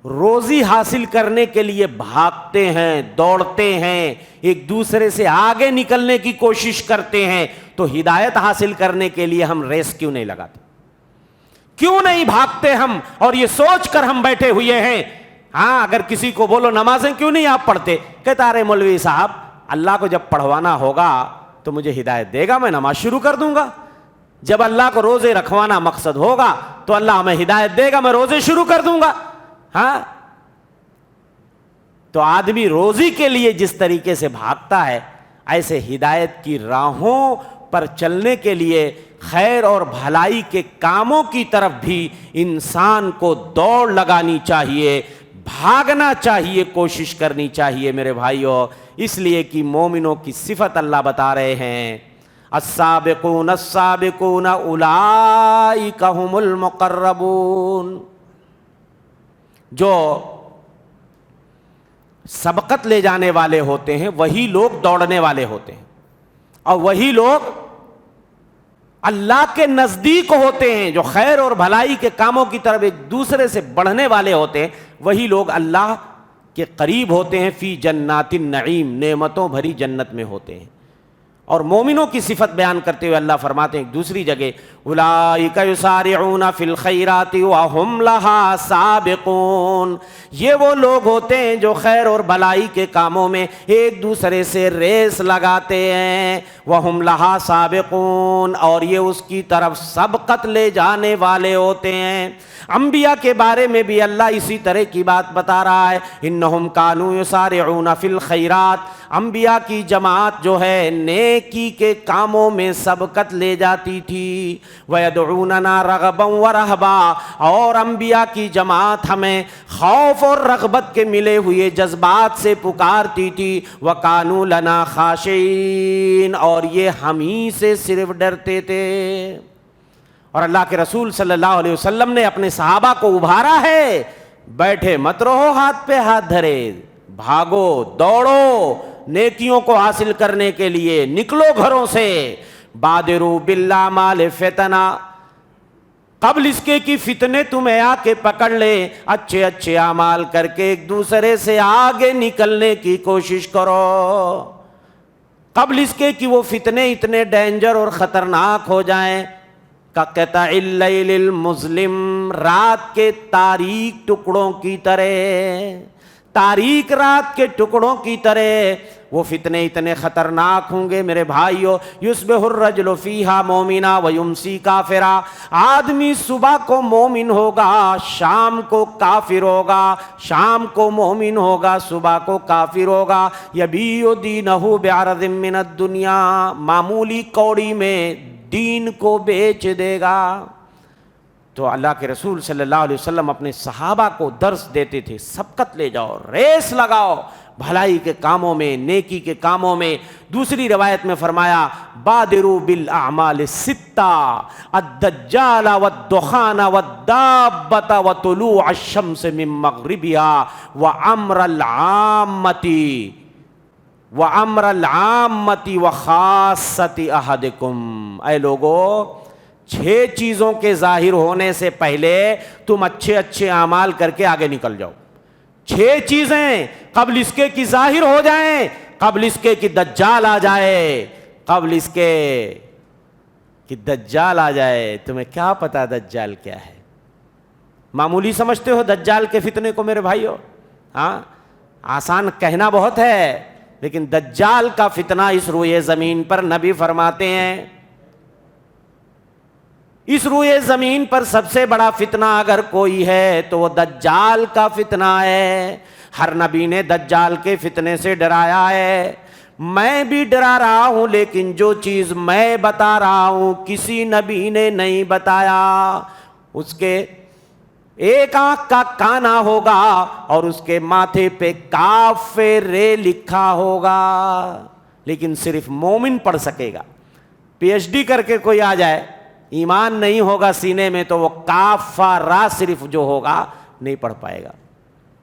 A: روزی حاصل کرنے کے لیے بھاگتے ہیں, دوڑتے ہیں, ایک دوسرے سے آگے نکلنے کی کوشش کرتے ہیں, تو ہدایت حاصل کرنے کے لیے ہم ریس کیوں نہیں لگاتے؟ کیوں نہیں بھاگتے ہم اور یہ سوچ کر ہم بیٹھے ہوئے ہیں؟ ہاں, اگر کسی کو بولو نمازیں کیوں نہیں آپ پڑھتے, کہتا ارے مولوی صاحب اللہ کو جب پڑھوانا ہوگا تو مجھے ہدایت دے گا, میں نماز شروع کر دوں گا. جب اللہ کو روزے رکھوانا مقصد ہوگا تو اللہ ہمیں ہدایت دے گا, میں روزے شروع کر دوں گا. ہاں, تو آدمی روزی کے لیے جس طریقے سے بھاگتا ہے, ایسے ہدایت کی راہوں پر چلنے کے لیے, خیر اور بھلائی کے کاموں کی طرف بھی انسان کو دوڑ لگانی چاہیے, بھاگنا چاہیے, کوشش کرنی چاہیے میرے بھائیوں. اس لیے کہ مومنوں کی صفت اللہ بتا رہے ہیں, السابقون السابقون اولئک هم المقربون. جو سبقت لے جانے والے ہوتے ہیں وہی لوگ دوڑنے والے ہوتے ہیں, اور وہی لوگ اللہ کے نزدیک ہوتے ہیں. جو خیر اور بھلائی کے کاموں کی طرف ایک دوسرے سے بڑھنے والے ہوتے ہیں وہی لوگ اللہ کے قریب ہوتے ہیں. فی جنات النعیم, نعمتوں بھری جنت میں ہوتے ہیں. اور مومنوں کی صفت بیان کرتے ہوئے اللہ فرماتے ہیں ایک دوسری جگہ, اولئک یسارعون فی الخیرات وہم لہا سابقون. یہ وہ لوگ ہوتے ہیں جو خیر اور بھلائی کے کاموں میں ایک دوسرے سے ریس لگاتے ہیں. وہم لہا سابقون, اور یہ اس کی طرف سبقت لے جانے والے ہوتے ہیں. انبیاء کے بارے میں بھی اللہ اسی طرح کی بات بتا رہا ہے, انہم کانوا یسارعون فی الخیرات. انبیاء کی جماعت جو ہے نیکی کے کاموں میں سبقت لے جاتی تھی. وَيَدْعُونَنَا رَغَبًا وَرَهْبًا, اور انبیاء کی جماعت ہمیں خوف اور رغبت کے ملے ہوئے جذبات سے پکارتی تھی. وَكَانُوا لَنَا خَاشِعِينَ, اور یہ ہم ہی سے صرف ڈرتے تھے. اور اللہ کے رسول صلی اللہ علیہ وسلم نے اپنے صحابہ کو ابھارا ہے, بیٹھے مت رہو ہاتھ پہ ہاتھ دھرے, بھاگو دوڑو, نیکیوں کو حاصل کرنے کے لیے نکلو گھروں سے. بادروا بالاعمال فتنا, قبل اس کے کہ فتنے تمہیں آ کے پکڑ لے, اچھے اچھے اعمال کر کے ایک دوسرے سے آگے نکلنے کی کوشش کرو. قبل اس کے کہ وہ فتنے اتنے ڈینجر اور خطرناک ہو جائیں. کقطع اللیل المظلم, رات کے تاریک ٹکڑوں کی طرح, تاریک رات کے ٹکڑوں کی طرح وہ فتنے اتنے خطرناک ہوں گے میرے بھائیو. یصبح الرجل فیہا مومنا ویمسی کافرا, آدمی صبح کو مومن ہوگا, شام کو کافر ہوگا, شام کو مومن ہوگا, صبح کو کافر ہوگا. یبیع دینہ بعرض من الدنیا, معمولی کوڑی میں دین کو بیچ دے گا. تو اللہ کے رسول صلی اللہ علیہ وسلم اپنے صحابہ کو درس دیتے تھے, سبقت لے جاؤ, ریس لگاؤ بھلائی کے کاموں میں, نیکی کے کاموں میں. دوسری روایت میں فرمایا بادروا بالاعمال الستہ, الدجال والدخان والدابۃ وطلوع الشمس من مغربها وامر العامۃ وخاصۃ احدکم. اے لوگو, 6 چیزوں کے ظاہر ہونے سے پہلے تم اچھے اچھے اعمال کر کے آگے نکل جاؤ. 6 چیزیں قبل اس کے کہ ظاہر ہو جائیں, قبل اس کے کہ دجال آ جائے, قبل اس کے کہ دجال آ جائے. تمہیں کیا پتا دجال کیا ہے؟ معمولی سمجھتے ہو دجال کے فتنے کو میرے بھائیو؟ ہاں, آسان کہنا بہت ہے, لیکن دجال کا فتنہ اس روئے زمین پر نبی فرماتے ہیں, اس روئے زمین پر سب سے بڑا فتنہ اگر کوئی ہے تو وہ دجال کا فتنہ ہے. ہر نبی نے دجال کے فتنے سے ڈرایا ہے, میں بھی ڈرا رہا ہوں, لیکن جو چیز میں بتا رہا ہوں کسی نبی نے نہیں بتایا. اس کے ایک آنکھ کا کانا ہوگا اور اس کے ماتھے پہ کافر لکھا ہوگا, لیکن صرف مومن پڑھ سکے گا. پی ایچ ڈی کر کے کوئی آ جائے, ایمان نہیں ہوگا سینے میں, تو وہ کافر صرف جو ہوگا نہیں پڑھ پائے گا,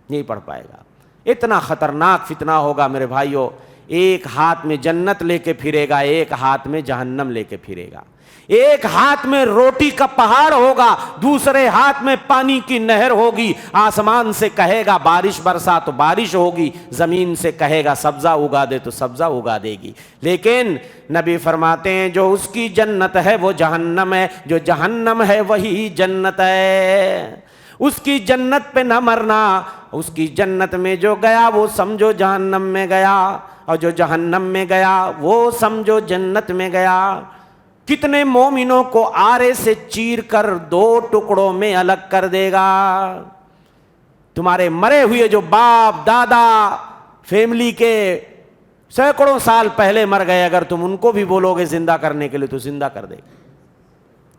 A: نہیں پڑھ پائے گا. اتنا خطرناک فتنہ ہوگا میرے بھائیوں. ایک ہاتھ میں جنت لے کے پھرے گا، ایک ہاتھ میں جہنم لے کے پھرے گا، ایک ہاتھ میں روٹی کا پہاڑ ہوگا، دوسرے ہاتھ میں پانی کی نہر ہوگی، آسمان سے کہے گا بارش برسا تو بارش ہوگی، زمین سے کہے گا سبزہ اگا دے تو سبزہ اگا دے گی۔ لیکن نبی فرماتے ہیں جو اس کی جنت ہے وہ جہنم ہے، جو جہنم ہے وہی جنت ہے۔ اس کی جنت پہ نہ مرنا، اس کی جنت میں جو گیا وہ سمجھو جہنم میں گیا، اور جو جہنم میں گیا وہ سمجھو جنت میں گیا۔ کتنے مومنوں کو آرے سے چیر کر 2 ٹکڑوں میں الگ کر دے گا۔ تمہارے مرے ہوئے جو باپ دادا فیملی کے سینکڑوں سال پہلے مر گئے، اگر تم ان کو بھی بولو گے زندہ کرنے کے لیے تو زندہ کر دے گا۔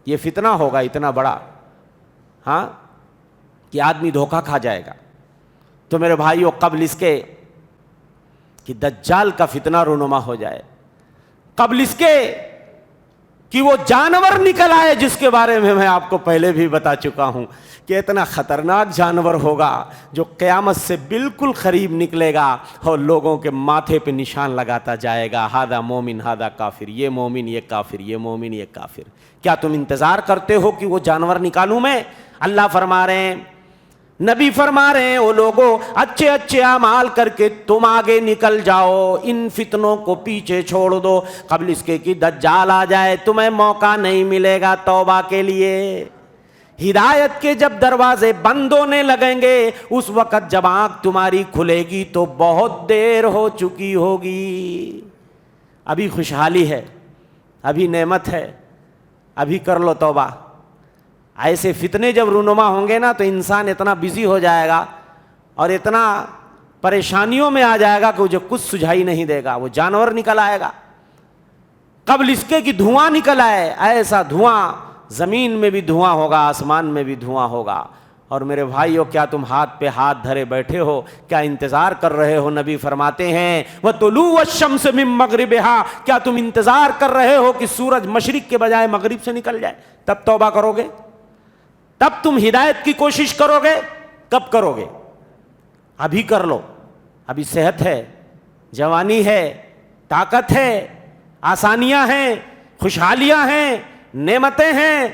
A: یہ فتنہ ہوگا اتنا بڑا، ہاں، کہ آدمی دھوکہ کھا جائے گا۔ تو میرے بھائیو، قبل اس کے کہ دجال کا فتنہ رونما ہو جائے، قبل اس کے کہ وہ جانور نکل آئے جس کے بارے میں آپ کو پہلے بھی بتا چکا ہوں کہ اتنا خطرناک جانور ہوگا جو قیامت سے بالکل قریب نکلے گا اور لوگوں کے ماتھے پہ نشان لگاتا جائے گا، ہادہ مومن ہادہ کافر، یہ مومن یہ کافر، یہ مومن یہ کافر۔ کیا تم انتظار کرتے ہو کہ وہ جانور نکالوں میں؟ اللہ فرما رہے ہیں، نبی فرما رہے ہیں، وہ لوگوں اچھے اچھے اعمال کر کے تم آگے نکل جاؤ، ان فتنوں کو پیچھے چھوڑ دو، قبل اس کے کہ دجال آ جائے تمہیں موقع نہیں ملے گا توبہ کے لیے۔ ہدایت کے جب دروازے بند ہونے لگیں گے، اس وقت جب آنکھ تمہاری کھلے گی تو بہت دیر ہو چکی ہوگی۔ ابھی خوشحالی ہے، ابھی نعمت ہے، ابھی کر لو توبہ۔ ایسے فتنے جب رونما ہوں گے نا تو انسان اتنا بزی ہو جائے گا اور اتنا پریشانیوں میں آ جائے گا کہ مجھے کچھ سجھائی نہیں دے گا، وہ جانور نکل آئے گا۔ قبل اس کے کہ دھواں نکل آئے، ایسا دھواں، زمین میں بھی دھواں ہوگا، آسمان میں بھی دھواں ہوگا۔ اور میرے بھائیو، کیا تم ہاتھ پہ ہاتھ دھرے بیٹھے ہو؟ کیا انتظار کر رہے ہو؟ نبی فرماتے ہیں وَطُلُوعُ الشَّمْسِ مِن مَغْرِبِهَا، کیا تم انتظار کر رہے ہو کہ سورج مشرق کے بجائے مغرب سے نکل جائے تب توبہ کرو گے؟ تب تم ہدایت کی کوشش کرو گے؟ کب کرو گے؟ ابھی کر لو، ابھی صحت ہے، جوانی ہے، طاقت ہے، آسانیاں ہیں، خوشحالیاں ہیں، نعمتیں ہیں،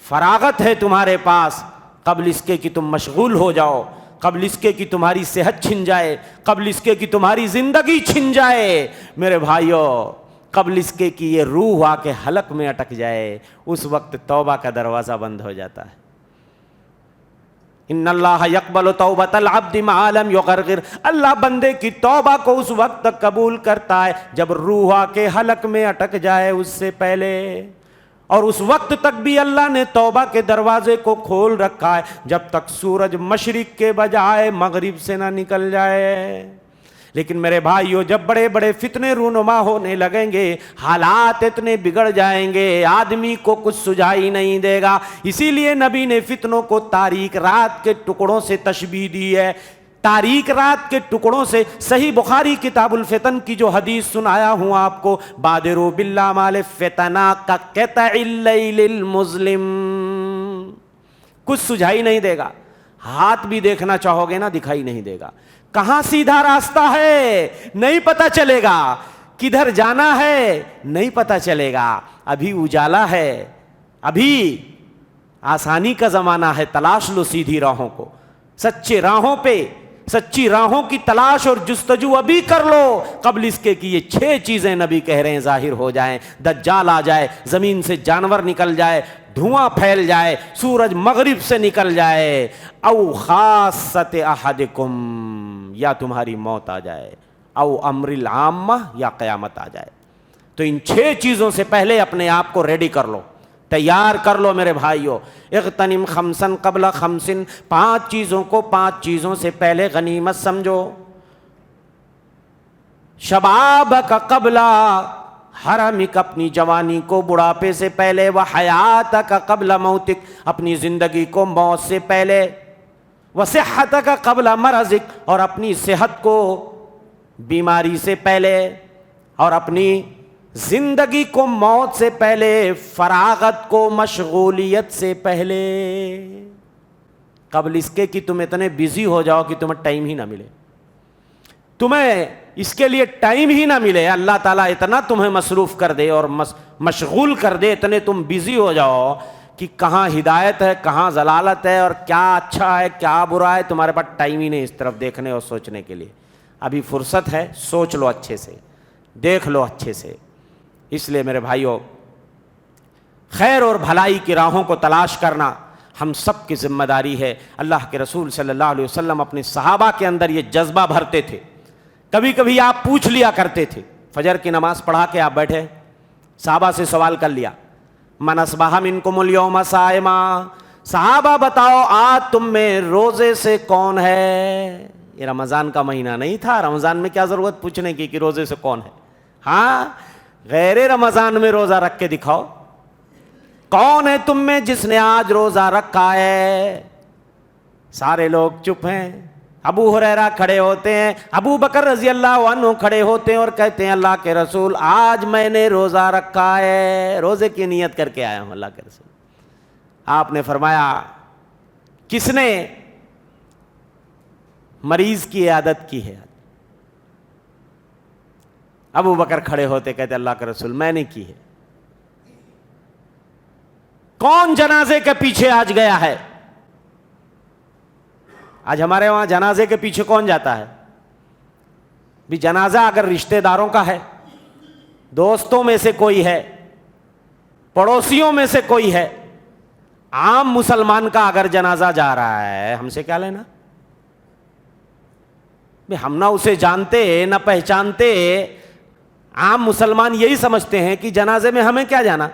A: فراغت ہے تمہارے پاس، قبل اس کے کہ تم مشغول ہو جاؤ، قبل اس کے کہ تمہاری صحت چھن جائے، قبل اس کے کہ تمہاری زندگی چھن جائے۔ میرے بھائیو، قبل اس کے کہ یہ روح آ کے حلق میں اٹک جائے، اس وقت توبہ کا دروازہ بند ہو جاتا ہے۔ ان اللہ یقبل توبۃ العبد ما لم یغرغر، اللہ بندے کی توبہ کو اس وقت تک قبول کرتا ہے جب روح آ کے حلق میں اٹک جائے، اس سے پہلے۔ اور اس وقت تک بھی اللہ نے توبہ کے دروازے کو کھول رکھا ہے جب تک سورج مشرق کے بجائے مغرب سے نہ نکل جائے۔ لیکن میرے بھائیو، جب بڑے بڑے فتنے رونما ہونے لگیں گے، حالات اتنے بگڑ جائیں گے، آدمی کو کچھ سجھائی نہیں دے گا۔ اسی لیے نبی نے فتنوں کو تاریک رات کے ٹکڑوں سے تشبیہ دی ہے، تاریک رات کے ٹکڑوں سے۔ صحیح بخاری کتاب الفتن کی جو حدیث سنایا ہوں آپ کو، بادروا بالاعمال فتنا کقطع اللیل المظلم، کچھ سجھائی نہیں دے گا، ہاتھ بھی دیکھنا چاہو گے نا دکھائی نہیں دے گا، کہاں سیدھا راستہ ہے نہیں پتا چلے گا، کدھر جانا ہے نہیں پتا چلے گا۔ ابھی اجالا ہے، ابھی آسانی کا زمانہ ہے، تلاش لو سیدھی راہوں کو، سچے راہوں پہ، سچی راہوں کی تلاش اور جستجو ابھی کر لو، قبل اس کے کہ یہ 6 چیزیں نبی کہہ رہے ہیں ظاہر ہو جائیں۔ دجال آ جائے، زمین سے جانور نکل جائے، دھواں پھیل جائے، سورج مغرب سے نکل جائے، او خاصت احدکم، یا تمہاری موت آ جائے، او امر العامہ، یا قیامت آ جائے۔ تو ان 6 چیزوں سے پہلے اپنے آپ کو ریڈی کر لو، تیار کر لو میرے بھائیو۔ اغتنم خمسن قبل خمسن، 5 چیزوں کو 5 چیزوں سے پہلے غنیمت سمجھو۔ شبابک قبل حرمک، اپنی جوانی کو بڑھاپے سے پہلے، وحیاتک قبل موتک، اپنی زندگی کو موت سے پہلے، وصحتک قبل مرضک، اور اپنی صحت کو بیماری سے پہلے، اور اپنی زندگی کو موت سے پہلے، فراغت کو مشغولیت سے پہلے، قبل اس کے کہ تم اتنے بزی ہو جاؤ کہ تمہیں ٹائم ہی نہ ملے۔ تمہیں اس کے لیے ٹائم ہی نہ ملے، اللہ تعالیٰ اتنا تمہیں مصروف کر دے اور مشغول کر دے، اتنے تم بزی ہو جاؤ کہ کہاں ہدایت ہے کہاں ضلالت ہے اور کیا اچھا ہے کیا برا ہے، تمہارے پاس ٹائم ہی نہیں اس طرف دیکھنے اور سوچنے کے لیے۔ ابھی فرصت ہے، سوچ لو اچھے سے، دیکھ لو اچھے سے۔ اس لیے میرے بھائیوں، خیر اور بھلائی کی راہوں کو تلاش کرنا ہم سب کی ذمہ داری ہے۔ اللہ کے رسول صلی اللہ علیہ وسلم اپنے صحابہ کے اندر یہ جذبہ بھرتے تھے۔ کبھی کبھی آپ پوچھ لیا کرتے تھے، فجر کی نماز پڑھا کے آپ بیٹھے، صحابہ سے سوال کر لیا، من اصبح منکم اليوم صائما، صحابہ بتاؤ آج تم میں روزے سے کون ہے؟ یہ رمضان کا مہینہ نہیں تھا، رمضان میں کیا ضرورت پوچھنے کی کہ روزے سے کون ہے؟ ہاں، غیر رمضان میں روزہ رکھ کے دکھاؤ، کون ہے تم میں جس نے آج روزہ رکھا ہے؟ سارے لوگ چپ ہیں۔ ابو ہریرہ کھڑے ہوتے ہیں، ابو بکر رضی اللہ عنہ کھڑے ہوتے ہیں اور کہتے ہیں اللہ کے رسول آج میں نے روزہ رکھا ہے، روزے کی نیت کر کے آیا ہوں اللہ کے رسول۔ آپ نے فرمایا کس نے مریض کی عیادت کی ہے؟ ابو بکر کھڑے ہوتے کہتے اللہ کے رسول میں نے کی ہے۔ کون جنازے کے پیچھے آج گیا ہے؟ آج ہمارے وہاں جنازے کے پیچھے کون جاتا ہے؟ بھی جنازہ اگر رشتہ داروں کا ہے، دوستوں میں سے کوئی ہے، پڑوسیوں میں سے کوئی ہے، عام مسلمان کا اگر جنازہ جا رہا ہے، ہم سے کیا لینا؟ بھی ہم نہ اسے جانتے نہ پہچانتے، عام مسلمان یہی سمجھتے ہیں کہ جنازے میں ہمیں کیا جانا،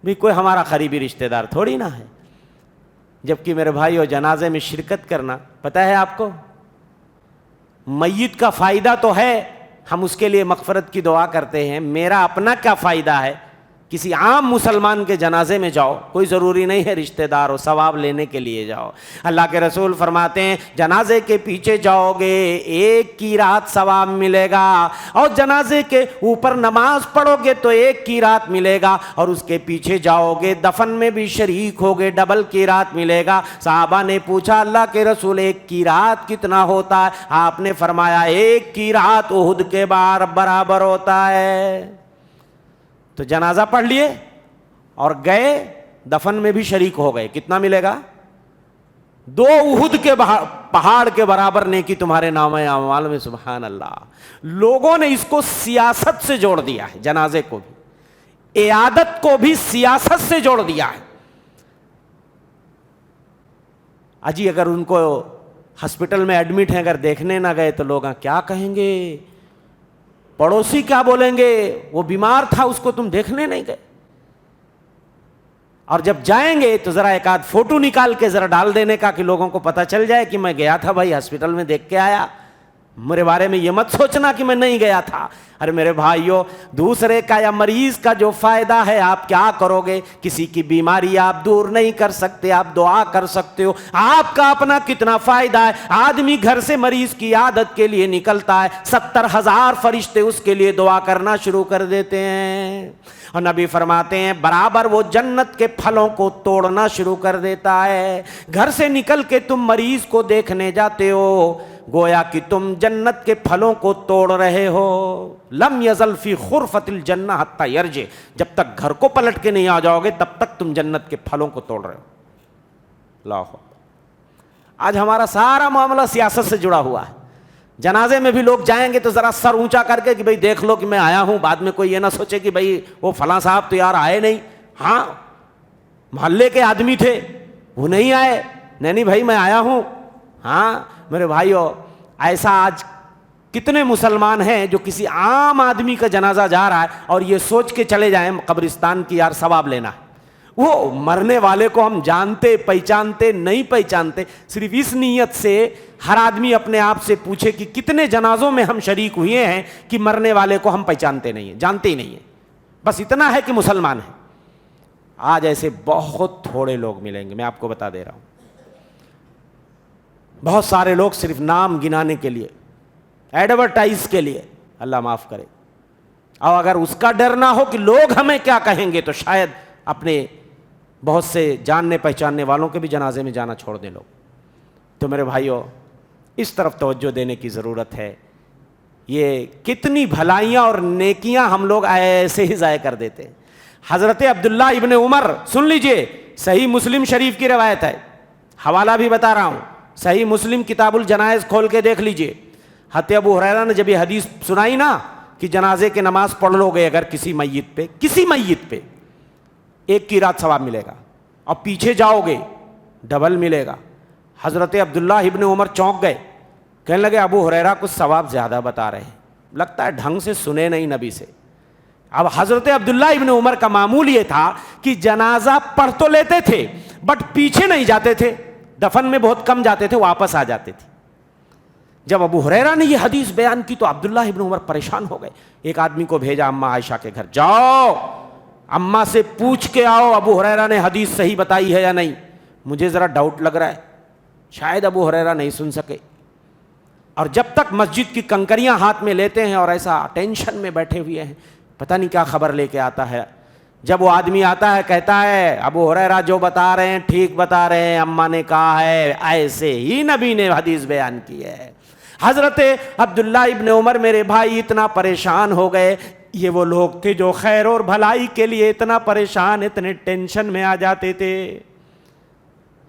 A: بھی کوئی ہمارا قریبی رشتہ دار تھوڑی نہ ہے۔ جبکہ میرے بھائیو جنازے میں شرکت کرنا پتہ ہے آپ کو، میت کا فائدہ تو ہے، ہم اس کے لیے مغفرت کی دعا کرتے ہیں، میرا اپنا کیا فائدہ ہے؟ کسی عام مسلمان کے جنازے میں جاؤ، کوئی ضروری نہیں ہے رشتہ دار ہو، ثواب لینے کے لیے جاؤ۔ اللہ کے رسول فرماتے ہیں جنازے کے پیچھے جاؤ گے ایک کی رات ثواب ملے گا، اور جنازے کے اوپر نماز پڑھو گے تو ایک کی رات ملے گا، اور اس کے پیچھے جاؤ گے دفن میں بھی شریک ہوگے، ڈبل کی رات ملے گا۔ صحابہ نے پوچھا اللہ کے رسول ایک کی رات کتنا ہوتا ہے؟ آپ نے فرمایا ایک کی رات احد کے برابر ہوتا ہے۔ تو جنازہ پڑھ لیے اور گئے دفن میں بھی شریک ہو گئے، کتنا ملے گا؟ 2 احد کے پہاڑ کے برابر نیکی تمہارے نامہ اعمال میں۔ سبحان اللہ، لوگوں نے اس کو سیاست سے جوڑ دیا ہے، جنازے کو بھی، عیادت کو بھی سیاست سے جوڑ دیا ہے۔ اجی اگر ان کو ہاسپٹل میں ایڈمٹ ہیں اگر دیکھنے نہ گئے تو لوگ کیا کہیں گے، پڑوسی کیا بولیں گے، وہ بیمار تھا اس کو تم دیکھنے نہیں گئے۔ اور جب جائیں گے تو ذرا ایک آدھ فوٹو نکال کے ذرا ڈال دینے کا کہ لوگوں کو پتہ چل جائے کہ میں گیا تھا بھائی ہاسپٹل میں دیکھ کے آیا، میرے بارے میں یہ مت سوچنا کہ میں نہیں گیا تھا۔ ارے میرے بھائیو، دوسرے کا یا مریض کا جو فائدہ ہے آپ کیا کرو گے؟ کسی کی بیماری آپ دور نہیں کر سکتے، آپ دعا کر سکتے ہو، آپ کا اپنا کتنا فائدہ ہے۔ آدمی گھر سے مریض کی عادت کے لیے نکلتا ہے، 70,000 فرشتے اس کے لیے دعا کرنا شروع کر دیتے ہیں، اور نبی فرماتے ہیں برابر وہ جنت کے پھلوں کو توڑنا شروع کر دیتا ہے۔ گھر سے نکل کے تم مریض کو دیکھنے جاتے ہو، گویا کہ تم جنت کے پھلوں کو توڑ رہے ہو۔ لم یزل فی خرفۃ الجنہ حتی یرجع، جب تک گھر کو پلٹ کے نہیں آ جاؤ گے تب تک تم جنت کے پھلوں کو توڑ رہے ہو۔ اللہ اکبر۔ آج ہمارا سارا معاملہ سیاست سے جڑا ہوا ہے۔ جنازے میں بھی لوگ جائیں گے تو ذرا سر اونچا کر کے کہ بھئی دیکھ لو کہ میں آیا ہوں، بعد میں کوئی یہ نہ سوچے کہ بھئی وہ فلاں صاحب تو یار آئے نہیں، ہاں محلے کے آدمی تھے وہ نہیں آئے، نہیں بھائی میں آیا ہوں۔ ہاں میرے بھائیو، ایسا آج کتنے مسلمان ہیں جو کسی عام آدمی کا جنازہ جا رہا ہے اور یہ سوچ کے چلے جائیں قبرستان کی یار ثواب لینا ہے۔ وہ مرنے والے کو ہم جانتے پہچانتے نہیں پہچانتے، صرف اس نیت سے ہر آدمی اپنے آپ سے پوچھے کہ کتنے جنازوں میں ہم شریک ہوئے ہیں کہ مرنے والے کو ہم پہچانتے نہیں ہیں، جانتے ہی نہیں ہیں، بس اتنا ہے کہ مسلمان ہیں۔ آج ایسے بہت تھوڑے لوگ ملیں گے، میں آپ کو بتا دے رہا ہوں۔ بہت سارے لوگ صرف نام گنانے کے لیے، ایڈورٹائز کے لیے، اللہ معاف کرے، اور اگر اس کا ڈر نہ ہو کہ لوگ ہمیں کیا کہیں گے تو شاید اپنے بہت سے جاننے پہچاننے والوں کے بھی جنازے میں جانا چھوڑ دیں لوگ۔ تو میرے بھائیوں، اس طرف توجہ دینے کی ضرورت ہے۔ یہ کتنی بھلائیاں اور نیکیاں ہم لوگ ایسے ہی ضائع کر دیتے ہیں. حضرت عبداللہ ابن عمر، سن لیجئے، صحیح مسلم شریف کی روایت ہے، حوالہ بھی بتا رہا ہوں، صحیح مسلم کتاب الجنائز کھول کے دیکھ لیجئے. حضرت ابو ہریرہ نے جب یہ حدیث سنائی نا کہ جنازے کی نماز پڑھ لو گے اگر کسی میت پہ 1 قیراط ثواب ملے گا، اور پیچھے جاؤ گے ڈبل ملے گا. حضرت عبداللہ ابن عمر چونک گئے، کہنے لگے ابو ہریرہ کچھ ثواب زیادہ بتا رہے ہیں، لگتا ہے ڈھنگ سے سنے نہیں نبی سے. اب حضرت عبداللہ ابن عمر کا معمول یہ تھا کہ جنازہ پڑھ تو لیتے تھے بٹ پیچھے نہیں جاتے تھے، دفن میں بہت کم جاتے تھے، واپس آ جاتے تھے. جب ابو ہریرہ نے یہ حدیث بیان کی تو عبداللہ ابن عمر پریشان ہو گئے. ایک آدمی کو بھیجا اماں عائشہ کے گھر، جاؤ اماں سے پوچھ کے آؤ ابو ہریرہ نے حدیث صحیح بتائی ہے یا نہیں، مجھے ذرا ڈاؤٹ لگ رہا ہے، شاید ابو ہریرہ نہیں سن سکے. اور جب تک مسجد کی کنکریاں ہاتھ میں لیتے ہیں اور ایسا ٹینشن میں بیٹھے ہوئے ہیں، پتہ نہیں کیا خبر لے کے آتا ہے. جب وہ آدمی آتا ہے کہتا ہے ابو ہریرہ جو بتا رہے ہیں ٹھیک بتا رہے ہیں، اماں نے کہا ہے ایسے ہی نبی نے حدیث بیان کی ہے. حضرت عبداللہ ابن عمر میرے بھائی اتنا پریشان ہو گئے. یہ وہ لوگ تھے جو خیر اور بھلائی کے لیے اتنا پریشان، اتنے ٹینشن میں آ جاتے تھے،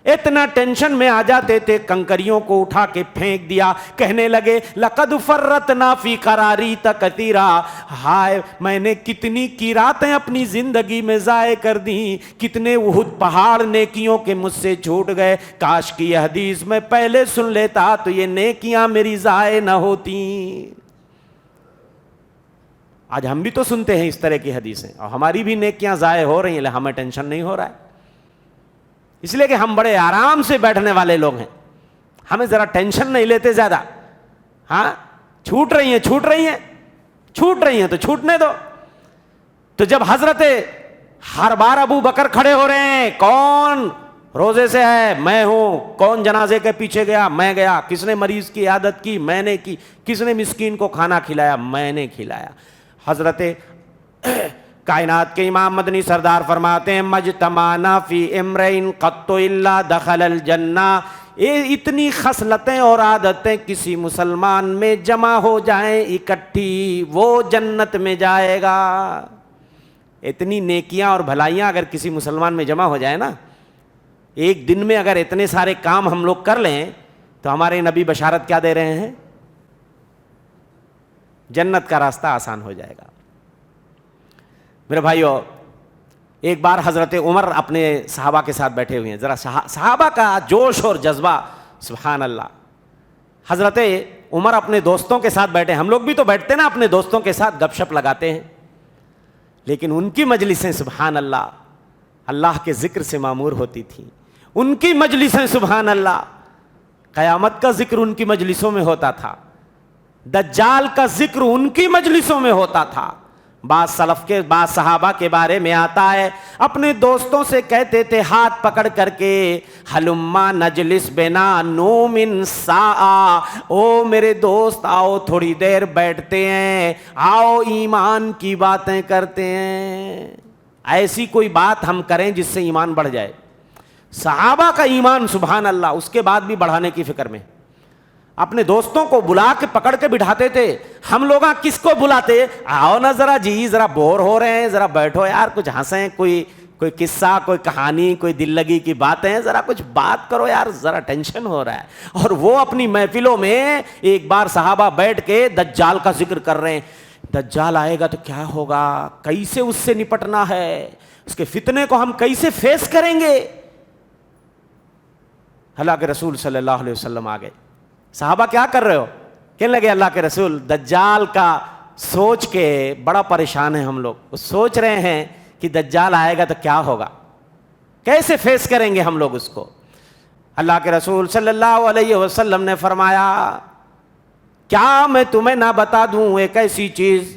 A: اتنا ٹینشن میں آ جاتے تھے، کنکریوں کو اٹھا کے پھینک دیا. کہنے لگے لقد فرطنا فی قراریط کثیرا، ہائے میں نے کتنی قیراطیں اپنی زندگی میں ضائع کر دیں، کتنے احد پہاڑ نیکیوں کے مجھ سے چھوٹ گئے. کاش کی یہ حدیث میں پہلے سن لیتا تو یہ نیکیاں میری ضائع نہ ہوتی. آج ہم بھی تو سنتے ہیں اس طرح کی حدیثیں اور ہماری بھی نیکیاں ضائع ہو رہی ہیں، ہمیں ٹینشن نہیں ہو رہا ہے، اس لیے کہ ہم بڑے آرام سے بیٹھنے والے لوگ ہیں، ہمیں ذرا ٹینشن نہیں لیتے زیادہ. ہاں چھوٹ رہی ہیں تو چھوٹنے دو. تو جب حضرت ہر بار ابو بکر کھڑے ہو رہے ہیں، کون روزے سے ہے؟ میں ہوں. کون جنازے کے پیچھے گیا؟ میں گیا. کس نے مریض کی عیادت کی؟ میں نے کی. کس نے مسکین کو کھانا کھلایا؟ میں نے کھلایا. حضرت کائنات کے امام مدنی سردار فرماتے ہیں مجتمعنا فی امرئن قط الا دخل الجنہ. یہ اتنی خصلتیں اور عادتیں کسی مسلمان میں جمع ہو جائیں اکٹھی، وہ جنت میں جائے گا. اتنی نیکیاں اور بھلائیاں اگر کسی مسلمان میں جمع ہو جائے نا، ایک دن میں اگر اتنے سارے کام ہم لوگ کر لیں تو ہمارے نبی بشارت کیا دے رہے ہیں؟ جنت کا راستہ آسان ہو جائے گا. میرے بھائیو، ایک بار حضرت عمر اپنے صحابہ کے ساتھ بیٹھے ہوئے ہیں، ذرا صحابہ کا جوش اور جذبہ، سبحان اللہ. حضرت عمر اپنے دوستوں کے ساتھ بیٹھے، ہم لوگ بھی تو بیٹھتے نا اپنے دوستوں کے ساتھ گپ شپ لگاتے ہیں، لیکن ان کی مجلسیں سبحان اللہ اللہ کے ذکر سے معمور ہوتی تھیں. ان کی مجلسیں سبحان اللہ قیامت کا ذکر ان کی مجلسوں میں ہوتا تھا، دجال کا ذکر ان کی مجلسوں میں ہوتا تھا. بعض سلف کے بعض صحابہ کے بارے میں آتا ہے اپنے دوستوں سے کہتے تھے ہاتھ پکڑ کر کے ہلما نجلس بنا نومن ساعہ، او میرے دوست آؤ تھوڑی دیر بیٹھتے ہیں، آؤ ایمان کی باتیں کرتے ہیں. ایسی کوئی بات ہم کریں جس سے ایمان بڑھ جائے. صحابہ کا ایمان سبحان اللہ اس کے بعد بھی بڑھانے کی فکر میں اپنے دوستوں کو بلا کے پکڑ کے بٹھاتے تھے. ہم لوگ کس کو بلاتے؟ آؤ نا ذرا جی، ذرا بور ہو رہے ہیں، ذرا بیٹھو یار، کچھ ہنسیں، کوئی قصہ، کوئی کہانی، کوئی دل لگی کی باتیں، ذرا کچھ بات کرو یار، ذرا ٹینشن ہو رہا ہے. اور وہ اپنی محفلوں میں ایک بار صحابہ بیٹھ کے دجال کا ذکر کر رہے ہیں. دجال آئے گا تو کیا ہوگا، کیسے اس سے نپٹنا ہے، اس کے فتنے کو ہم کیسے فیس کریں گے. اللہ کے رسول صلی اللہ علیہ وسلم آ گئے. صحابہ کیا کر رہے ہو؟ کہنے لگے اللہ کے رسول دجال کا سوچ کے بڑا پریشان ہیں ہم لوگ، وہ سوچ رہے ہیں کہ دجال آئے گا تو کیا ہوگا، کیسے فیس کریں گے ہم لوگ اس کو. اللہ کے رسول صلی اللہ علیہ وسلم نے فرمایا کیا میں تمہیں نہ بتا دوں ایک ایسی چیز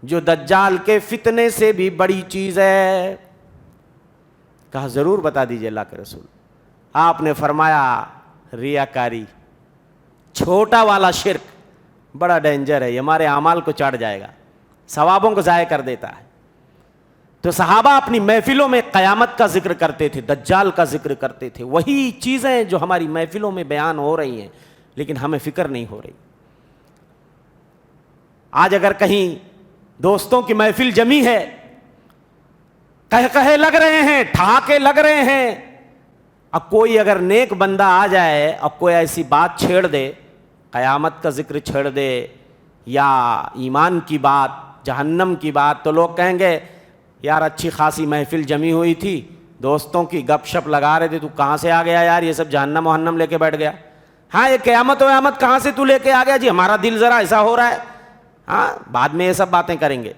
A: جو دجال کے فتنے سے بھی بڑی چیز ہے. کہا ضرور بتا دیجئے اللہ کے رسول. آپ نے فرمایا ریاکاری، چھوٹا والا شرک بڑا ڈینجر ہے، یہ ہمارے اعمال کو چاٹ جائے گا، ثوابوں کو ضائع کر دیتا ہے. تو صحابہ اپنی محفلوں میں قیامت کا ذکر کرتے تھے، دجال کا ذکر کرتے تھے، وہی چیزیں جو ہماری محفلوں میں بیان ہو رہی ہیں لیکن ہمیں فکر نہیں ہو رہی. آج اگر کہیں دوستوں کی محفل جمی ہے، کہے لگ رہے ہیں، ٹھاکے لگ رہے ہیں، اب کوئی اگر نیک بندہ آ جائے اب کوئی ایسی بات چھیڑ دے، قیامت کا ذکر چھیڑ دے یا ایمان کی بات، جہنم کی بات، تو لوگ کہیں گے یار اچھی خاصی محفل جمی ہوئی تھی، دوستوں کی گپ شپ لگا رہے تھے، تو کہاں سے آ گیا یار یہ سب جہنم وہنم لے کے بیٹھ گیا؟ ہاں یہ قیامت ویامت کہاں سے تو لے کے آ گیا جی، ہمارا دل ذرا ایسا ہو رہا ہے، ہاں بعد میں یہ سب باتیں کریں گے۔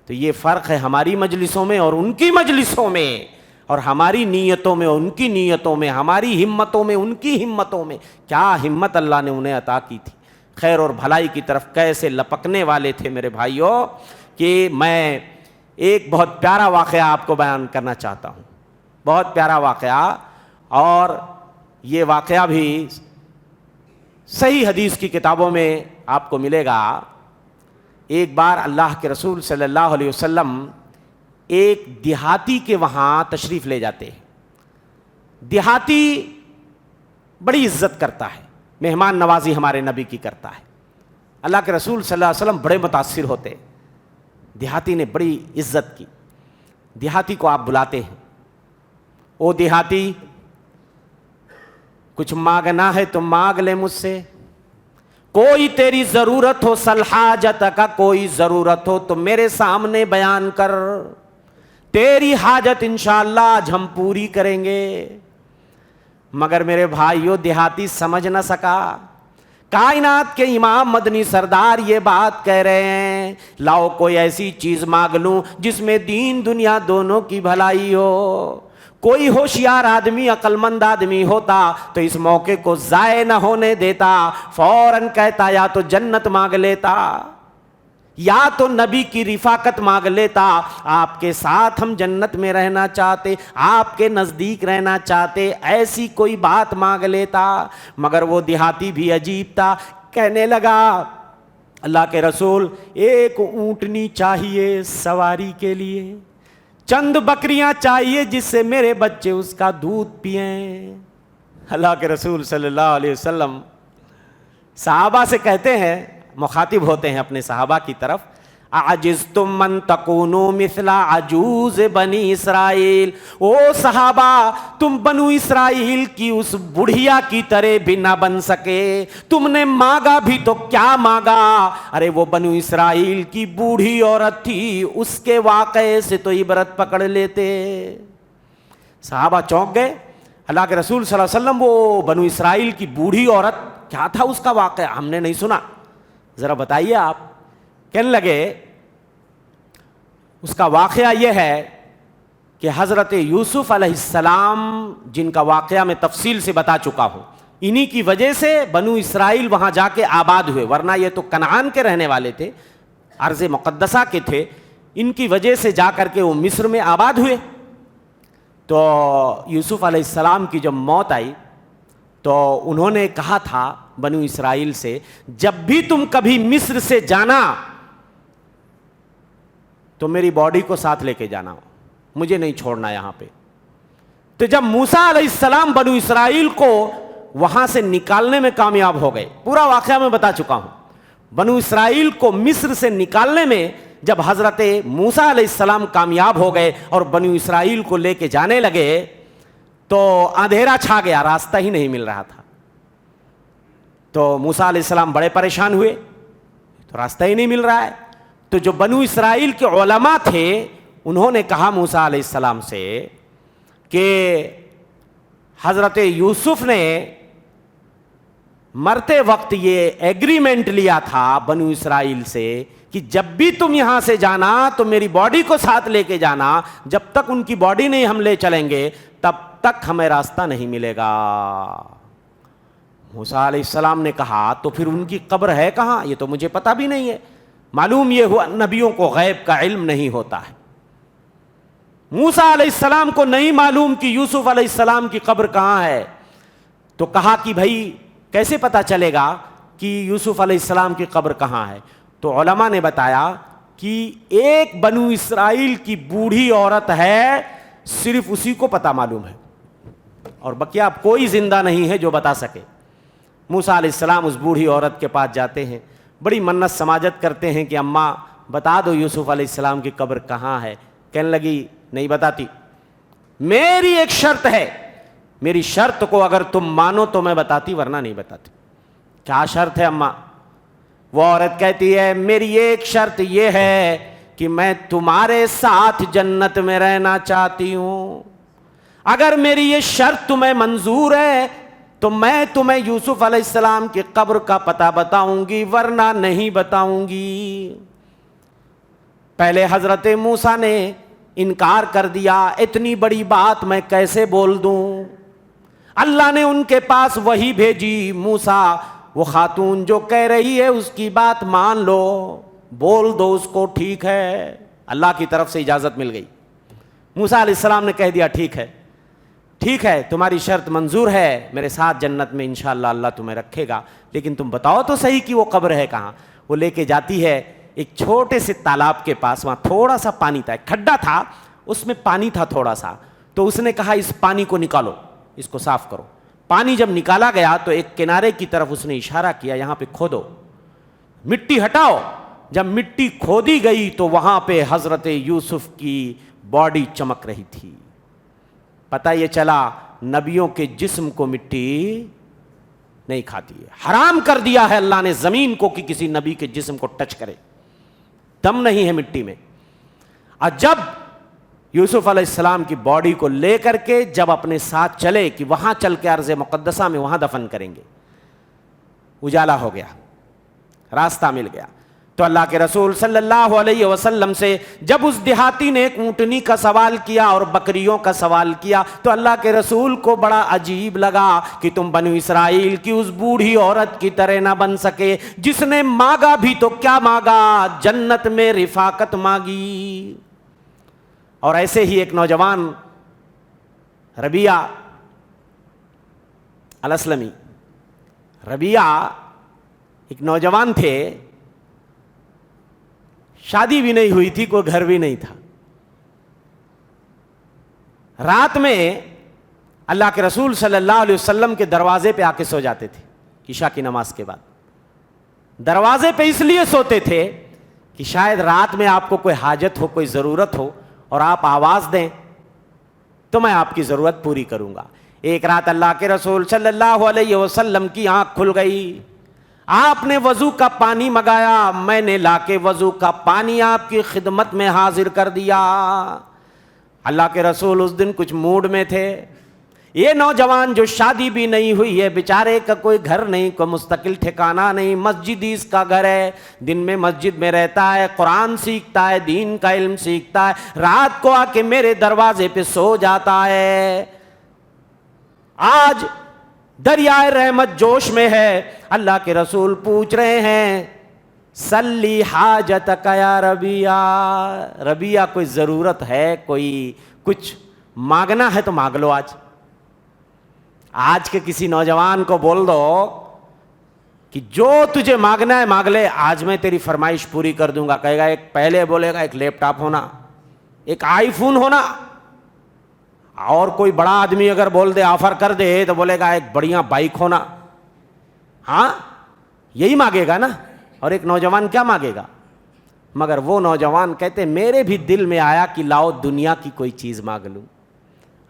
A: تو یہ فرق ہے ہماری مجلسوں میں اور ان کی مجلسوں میں، اور ہماری نیتوں میں اور ان کی نیتوں میں، ہماری ہمتوں میں ان کی ہمتوں میں۔ کیا ہمت اللہ نے انہیں عطا کی تھی، خیر اور بھلائی کی طرف کیسے لپکنے والے تھے میرے بھائیوں، کہ میں ایک بہت پیارا واقعہ آپ کو بیان کرنا چاہتا ہوں، بہت پیارا واقعہ، اور یہ واقعہ بھی صحیح حدیث کی کتابوں میں آپ کو ملے گا۔ ایک بار اللہ کے رسول صلی اللہ علیہ وسلم ایک دیہاتی کے وہاں تشریف لے جاتے ہیں۔ دیہاتی بڑی عزت کرتا ہے، مہمان نوازی ہمارے نبی کی کرتا ہے، اللہ کے رسول صلی اللہ علیہ وسلم بڑے متاثر ہوتے، دیہاتی نے بڑی عزت کی۔ دیہاتی کو آپ بلاتے ہیں، او دیہاتی کچھ مانگنا ہے تو مانگ لے مجھ سے، کوئی تیری ضرورت ہو سل حاجت کا، کوئی ضرورت ہو تو میرے سامنے بیان کر، تیری حاجت انشاءاللہ آج ہم پوری کریں گے۔ مگر میرے بھائیوں دیہاتی سمجھ نہ سکا، کائنات کے امام مدنی سردار یہ بات کہہ رہے ہیں، لاؤ کوئی ایسی چیز مانگ لوں جس میں دین دنیا دونوں کی بھلائی ہو۔ کوئی ہوشیار آدمی، عقل مند آدمی ہوتا تو اس موقع کو ضائع نہ ہونے دیتا، فوراً کہتا یا تو جنت مانگ لیتا یا تو نبی کی رفاقت مانگ لیتا، آپ کے ساتھ ہم جنت میں رہنا چاہتے، آپ کے نزدیک رہنا چاہتے، ایسی کوئی بات مانگ لیتا۔ مگر وہ دیہاتی بھی عجیب تھا، کہنے لگا اللہ کے رسول ایک اونٹنی چاہیے سواری کے لیے، چند بکریاں چاہیے جس سے میرے بچے اس کا دودھ پئیں۔ اللہ کے رسول صلی اللہ علیہ وسلم صحابہ سے کہتے ہیں، مخاطب ہوتے ہیں اپنے صحابہ کی طرف، اعجزتم من تکونوا مثل عجوز بنی اسرائیل، او صحابہ تم بنو اسرائیل کی اس بڑھیا کی طرح بھی نہ بن سکے، تم نے مانگا بھی تو کیا مانگا، ارے وہ بنو اسرائیل کی بوڑھی عورت تھی، اس کے واقعے سے تو عبرت پکڑ لیتے۔ صحابہ چونک گئے، اللہ کے رسول صلی اللہ علیہ وسلم وہ بنو اسرائیل کی بوڑھی عورت کیا تھا اس کا واقعہ، ہم نے نہیں سنا، ذرا بتائیے آپ۔ کہنے لگے اس کا واقعہ یہ ہے کہ حضرت یوسف علیہ السلام، جن کا واقعہ میں تفصیل سے بتا چکا ہوں، انہی کی وجہ سے بنو اسرائیل وہاں جا کے آباد ہوئے، ورنہ یہ تو کنعان کے رہنے والے تھے، ارض مقدسہ کے تھے، ان کی وجہ سے جا کر کے وہ مصر میں آباد ہوئے۔ تو یوسف علیہ السلام کی جب موت آئی تو انہوں نے کہا تھا بنو اسرائیل سے، جب بھی تم کبھی مصر سے جانا تو میری باڈی کو ساتھ لے کے جانا، مجھے نہیں چھوڑنا یہاں پہ۔ تو جب موسیٰ علیہ السلام بنو اسرائیل کو وہاں سے نکالنے میں کامیاب ہو گئے، پورا واقعہ میں بتا چکا ہوں، بنو اسرائیل کو مصر سے نکالنے میں جب حضرت موسیٰ علیہ السلام کامیاب ہو گئے اور بنو اسرائیل کو لے کے جانے لگے تو اندھیرا چھا گیا، راستہ ہی نہیں مل رہا تھا۔ تو موسیٰ علیہ السلام بڑے پریشان ہوئے، تو راستہ ہی نہیں مل رہا ہے۔ تو جو بنو اسرائیل کے علماء تھے انہوں نے کہا موسیٰ علیہ السلام سے کہ حضرت یوسف نے مرتے وقت یہ ایگریمنٹ لیا تھا بنو اسرائیل سے کہ جب بھی تم یہاں سے جانا تو میری باڈی کو ساتھ لے کے جانا، جب تک ان کی باڈی نہیں ہم لے چلیں گے تب تک ہمیں راستہ نہیں ملے گا۔ موسیٰ علیہ السلام نے کہا تو پھر ان کی قبر ہے کہاں؟ یہ تو مجھے پتہ بھی نہیں ہے۔ معلوم یہ ہوا نبیوں کو غیب کا علم نہیں ہوتا ہے۔ موسیٰ علیہ السلام کو نہیں معلوم کہ یوسف علیہ السلام کی قبر کہاں ہے، تو کہا کہ بھائی کیسے پتہ چلے گا کہ یوسف علیہ السلام کی قبر کہاں ہے؟ تو علماء نے بتایا کہ ایک بنو اسرائیل کی بوڑھی عورت ہے، صرف اسی کو پتہ معلوم ہے، اور بقیہ اب کوئی زندہ نہیں ہے جو بتا سکے۔ موسیٰ علیہ السلام اس بوڑھی عورت کے پاس جاتے ہیں، بڑی منت سماجت کرتے ہیں کہ اماں بتا دو یوسف علیہ السلام کی قبر کہاں ہے. کہنے لگی نہیں بتاتی, میری ایک شرط ہے, میری شرط کو اگر تم مانو تو میں بتاتی, ورنہ نہیں بتاتی. کیا شرط ہے اماں؟ وہ عورت کہتی ہے میری ایک شرط یہ ہے کہ میں تمہارے ساتھ جنت میں رہنا چاہتی ہوں. اگر میری یہ شرط تمہیں منظور ہے تو میں تمہیں یوسف علیہ السلام کی قبر کا پتہ بتاؤں گی, ورنہ نہیں بتاؤں گی. پہلے حضرت موسیٰ نے انکار کر دیا, اتنی بڑی بات میں کیسے بول دوں. اللہ نے ان کے پاس وحی بھیجی, موسیٰ وہ خاتون جو کہہ رہی ہے اس کی بات مان لو, بول دو اس کو, ٹھیک ہے. اللہ کی طرف سے اجازت مل گئی. موسیٰ علیہ السلام نے کہہ دیا ٹھیک ہے, ٹھیک ہے, تمہاری شرط منظور ہے, میرے ساتھ جنت میں انشاءاللہ اللہ تمہیں رکھے گا, لیکن تم بتاؤ تو صحیح کہ وہ قبر ہے کہاں. وہ لے کے جاتی ہے ایک چھوٹے سے تالاب کے پاس, وہاں تھوڑا سا پانی تھا, ایک کھڈا تھا, اس میں پانی تھا تھوڑا سا. تو اس نے کہا اس پانی کو نکالو, اس کو صاف کرو. پانی جب نکالا گیا تو ایک کنارے کی طرف اس نے اشارہ کیا, یہاں پہ کھودو, مٹی ہٹاؤ. جب مٹی کھودی گئی تو وہاں پہ حضرت یوسف کی باڈی چمک رہی تھی. پتہ یہ چلا نبیوں کے جسم کو مٹی نہیں کھاتی ہے, حرام کر دیا ہے اللہ نے زمین کو کہ کسی نبی کے جسم کو ٹچ کرے, دم نہیں ہے مٹی میں. اور جب یوسف علیہ السلام کی باڈی کو لے کر کے جب اپنے ساتھ چلے کہ وہاں چل کے ارض مقدسہ میں وہاں دفن کریں گے, اجالا ہو گیا, راستہ مل گیا. تو اللہ کے رسول صلی اللہ علیہ وسلم سے جب اس دیہاتی نے ایک اونٹنی کا سوال کیا اور بکریوں کا سوال کیا تو اللہ کے رسول کو بڑا عجیب لگا کہ تم بنو اسرائیل کی اس بوڑھی عورت کی طرح نہ بن سکے جس نے مانگا بھی تو کیا مانگا, جنت میں رفاقت مانگی. اور ایسے ہی ایک نوجوان ربیعہ الاسلمی, ربیعہ ایک نوجوان تھے, شادی بھی نہیں ہوئی تھی, کوئی گھر بھی نہیں تھا. رات میں اللہ کے رسول صلی اللہ علیہ وسلم کے دروازے پہ آ کے سو جاتے تھے عشاء کی نماز کے بعد. دروازے پہ اس لیے سوتے تھے کہ شاید رات میں آپ کو کوئی حاجت ہو, کوئی ضرورت ہو اور آپ آواز دیں تو میں آپ کی ضرورت پوری کروں گا. ایک رات اللہ کے رسول صلی اللہ علیہ وسلم کی آنکھ کھل گئی, آپ نے وضو کا پانی منگایا, میں نے لا کے وضو کا پانی آپ کی خدمت میں حاضر کر دیا. اللہ کے رسول اس دن کچھ موڈ میں تھے. یہ نوجوان جو شادی بھی نہیں ہوئی ہے, بیچارے کا کوئی گھر نہیں, کوئی مستقل ٹھکانہ نہیں, مسجد ہی اس کا گھر ہے, دن میں مسجد میں رہتا ہے, قرآن سیکھتا ہے, دین کا علم سیکھتا ہے, رات کو آ کے میرے دروازے پہ سو جاتا ہے. آج دریائے رحمت جوش میں ہے, اللہ کے رسول پوچھ رہے ہیں سلی حاجتک یا ربیعہ, ربیعہ کوئی ضرورت ہے, کوئی کچھ مانگنا ہے تو مانگ لو. آج کے کسی نوجوان کو بول دو کہ جو تجھے مانگنا ہے مانگ لے, آج میں تیری فرمائش پوری کر دوں گا. کہے گا ایک, پہلے بولے گا ایک لیپ ٹاپ ہونا, ایک آئی فون ہونا, اور کوئی بڑا آدمی اگر بول دے آفر کر دے تو بولے گا ایک بڑھیا بائک ہونا. ہاں یہی مانگے گا نا. اور ایک نوجوان کیا مانگے گا؟ مگر وہ نوجوان کہتے میرے بھی دل میں آیا کہ لاؤ دنیا کی کوئی چیز مانگ لوں.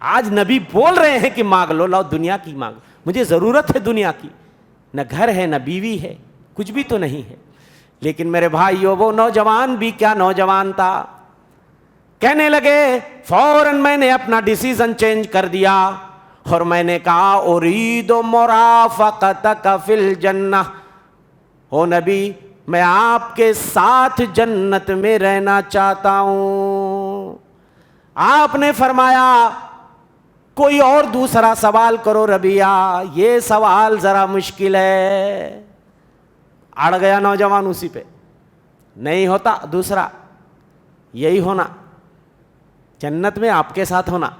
A: آج نبی بول رہے ہیں کہ مانگ لو, لاؤ دنیا کی مانگ, مجھے ضرورت ہے دنیا کی, نہ گھر ہے نہ بیوی ہے, کچھ بھی تو نہیں ہے. لیکن میرے بھائیو وہ نوجوان بھی کیا نوجوان تھا, کہنے لگے فوراً میں نے اپنا ڈیسیژن چینج کر دیا اور میں نے کہا ارید مرافقتک فی الجنہ, او نبی میں آپ کے ساتھ جنت میں رہنا چاہتا ہوں. آپ نے فرمایا کوئی اور دوسرا سوال کرو ربیعہ, یہ سوال ذرا مشکل ہے. اڑ گیا نوجوان اسی پہ, نہیں ہوتا دوسرا, یہی ہونا, جنت میں آپ کے ساتھ ہونا.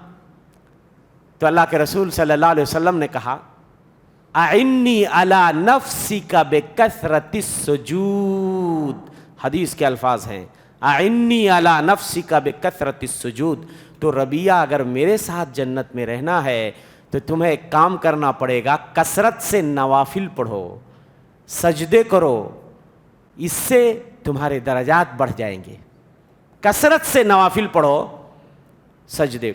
A: تو اللہ کے رسول صلی اللہ علیہ وسلم نے کہا اعنی علی نفسک بکثرت السجود, حدیث کے الفاظ ہیں اعنی علی نفسک بکثرت السجود. تو ربیعہ اگر میرے ساتھ جنت میں رہنا ہے تو تمہیں ایک کام کرنا پڑے گا, کثرت سے نوافل پڑھو, سجدے کرو, اس سے تمہارے درجات بڑھ جائیں گے. کثرت سے نوافل پڑھو سجدے.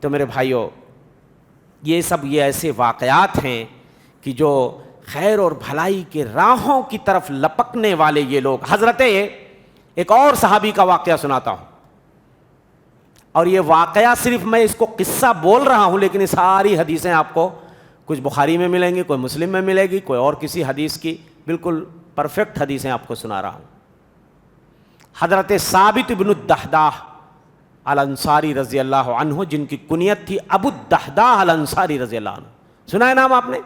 A: تو میرے بھائیوں یہ سب یہ ایسے واقعات ہیں کہ جو خیر اور بھلائی کے راہوں کی طرف لپکنے والے یہ لوگ. حضرت ایک اور صحابی کا واقعہ سناتا ہوں, اور یہ واقعہ صرف میں اس کو قصہ بول رہا ہوں, لیکن یہ ساری حدیثیں آپ کو کچھ بخاری میں ملیں گی, کوئی مسلم میں ملے گی, کوئی اور کسی حدیث کی بالکل پرفیکٹ حدیثیں آپ کو سنا رہا ہوں. حضرت ثابت بن الدحداح الانصاری رضی اللہ عنہ, جن کی کنیت تھی ابو الدحداح الانصاری رضی اللہ عنہ, سنا ہے نام آپ نے؟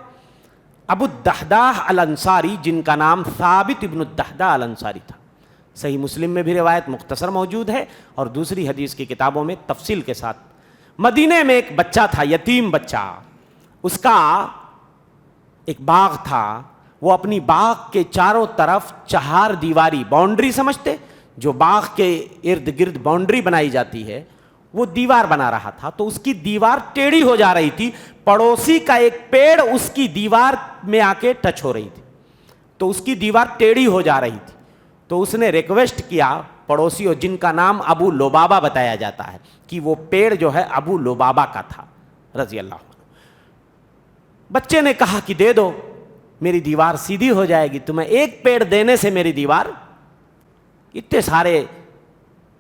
A: ابو الدحداح الانصاری, جن کا نام ثابت بن الدحداح الانصاری تھا. صحیح مسلم میں بھی روایت مختصر موجود ہے اور دوسری حدیث کی کتابوں میں تفصیل کے ساتھ. مدینے میں ایک بچہ تھا, یتیم بچہ, اس کا ایک باغ تھا. وہ اپنی باغ کے چاروں طرف چہار دیواری, باؤنڈری سمجھتے, جو باغ کے ارد گرد باؤنڈری بنائی جاتی ہے, وہ دیوار بنا رہا تھا. تو اس کی دیوار ٹیڑھی ہو جا رہی تھی, پڑوسی کا ایک پیڑ اس کی دیوار میں آ کے ٹچ ہو رہی تھی, تو اس کی دیوار ٹیڑھی ہو جا رہی تھی. تو اس نے ریکویسٹ کیا پڑوسیوں, جن کا نام ابو لبابہ بتایا جاتا ہے, کہ وہ پیڑ جو ہے ابو لبابہ کا تھا رضی اللہ عنہ. بچے نے کہا کہ دے دو, میری دیوار سیدھی ہو جائے گی. تمہیں ایک پیڑ دینے سے میری دیوار, اتنے سارے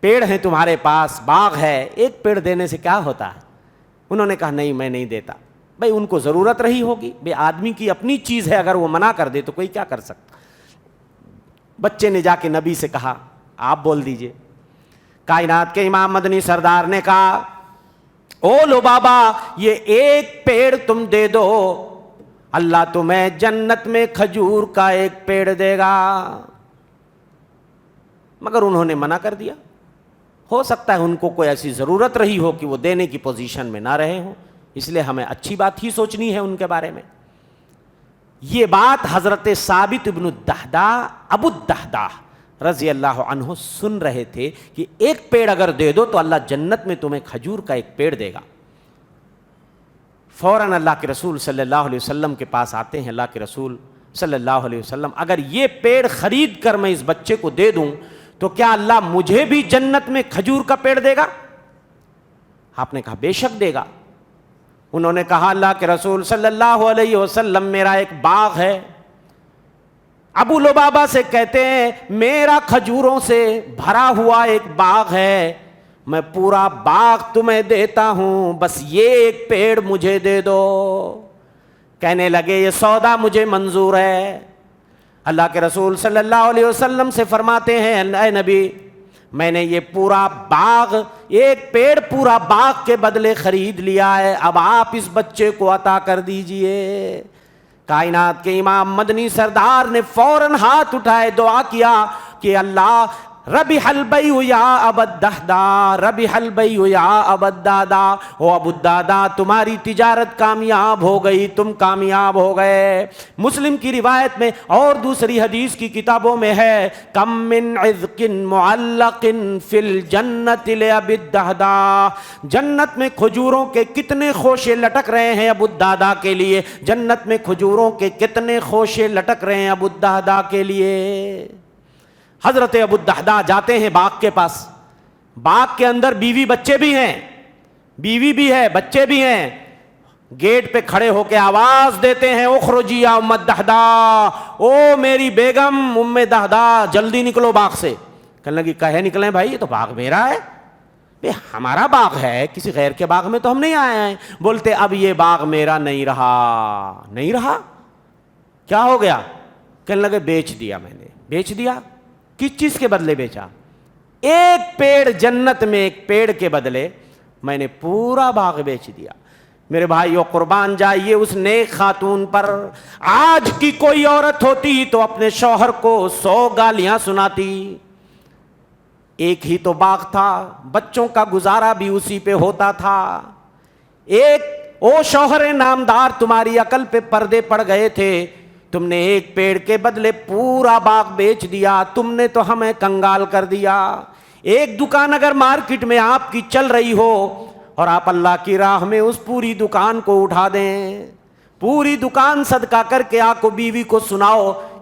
A: پیڑ ہیں تمہارے پاس, باغ ہے, ایک پیڑ دینے سے کیا ہوتا ہے؟ انہوں نے کہا نہیں میں نہیں دیتا. بھائی ان کو ضرورت رہی ہوگی, بے آدمی کی اپنی چیز ہے, اگر وہ منع کر دے تو کوئی کیا کر سکتا. بچے نے جا کے نبی سے کہا آپ بول دیجئے. کائنات کے امام مدنی سردار نے کہا او لبابہ یہ ایک پیڑ تم دے دو, اللہ تمہیں جنت میں کھجور کا ایک پیڑ دے گا. مگر انہوں نے منع کر دیا. ہو سکتا ہے ان کو کوئی ایسی ضرورت رہی ہو کہ وہ دینے کی پوزیشن میں نہ رہے ہوں, اس لیے ہمیں اچھی بات ہی سوچنی ہے ان کے بارے میں. یہ بات حضرت ثابت بن الدحداح ابو الدحداح رضی اللہ عنہ سن رہے تھے کہ ایک پیڑ اگر دے دو تو اللہ جنت میں تمہیں کھجور کا ایک پیڑ دے گا. فوراً اللہ کے رسول صلی اللہ علیہ وسلم کے پاس آتے ہیں. اللہ کے رسول صلی اللہ علیہ وسلم, اگر یہ پیڑ خرید کر میں اس بچے کو دے دوں تو کیا اللہ مجھے بھی جنت میں کھجور کا پیڑ دے گا؟ آپ نے کہا بے شک دے گا. انہوں نے کہا اللہ کے رسول صلی اللہ علیہ وسلم میرا ایک باغ ہے. ابو لبابہ سے کہتے ہیں میرا کھجوروں سے بھرا ہوا ایک باغ ہے, میں پورا باغ تمہیں دیتا ہوں, بس یہ ایک پیڑ مجھے دے دو. کہنے لگے یہ سودا مجھے منظور ہے. اللہ کے رسول صلی اللہ علیہ وسلم سے فرماتے ہیں اے نبی میں نے یہ پورا باغ, ایک پیڑ پورا باغ کے بدلے خرید لیا ہے, اب آپ اس بچے کو عطا کر دیجئے. کائنات کے امام مدنی سردار نے فوراً ہاتھ اٹھائے, دعا کیا کہ اللہ ربح البیع یا ابا الدحداح, ربح البیع یا ابا الدحداح, او ابو الدحداح تمہاری تجارت کامیاب ہو گئی, تم کامیاب ہو گئے. مسلم کی روایت میں اور دوسری حدیث کی کتابوں میں ہے کم من عذق معلق فی الجنت لابی الدحداح, جنت میں کھجوروں کے کتنے خوشے لٹک رہے ہیں ابو الدحداح کے لیے, جنت میں کھجوروں کے کتنے خوشے لٹک رہے ہیں ابو الدحداح کے لیے. حضرت ابو الدحداح جاتے ہیں باغ کے پاس. باغ کے اندر بیوی بچے بھی ہیں, بیوی بھی ہے بچے بھی ہیں. گیٹ پہ کھڑے ہو کے آواز دیتے ہیں اخرجی یا ام الدحداح, او میری بیگم ام دحداح جلدی نکلو باغ سے. کہنے لگی کہے نکلیں بھائی, یہ تو باغ میرا ہے. ہمارا باغ ہے, کسی غیر کے باغ میں تو ہم نہیں آئے ہیں. بولتے اب یہ باغ میرا نہیں رہا. نہیں رہا کیا ہو گیا؟ کہنے لگے بیچ دیا میں نے. بیچ دیا کس چیز کے بدلے بیچا؟ ایک پیڑ جنت میں, ایک پیڑ کے بدلے میں نے پورا باغ بیچ دیا. میرے بھائیو قربان جائیے اس نیک خاتون پر. آج کی کوئی عورت ہوتی تو اپنے شوہر کو 100 گالیاں سناتی. ایک ہی تو باغ تھا, بچوں کا گزارا بھی اسی پہ ہوتا تھا. ایک او شوہر نامدار تمہاری عقل پہ پردے پڑ گئے تھے, تم نے ایک پیڑ کے بدلے پورا باغ بیچ دیا, تم نے تو ہمیں کنگال کر دیا. ایک دکان اگر مارکیٹ میں آپ کی چل رہی ہو اور آپ اللہ کی راہ میں اس پوری دکان کو اٹھا دیں, پوری دکان صدقہ کر کے آپ کو بیوی کو سناؤ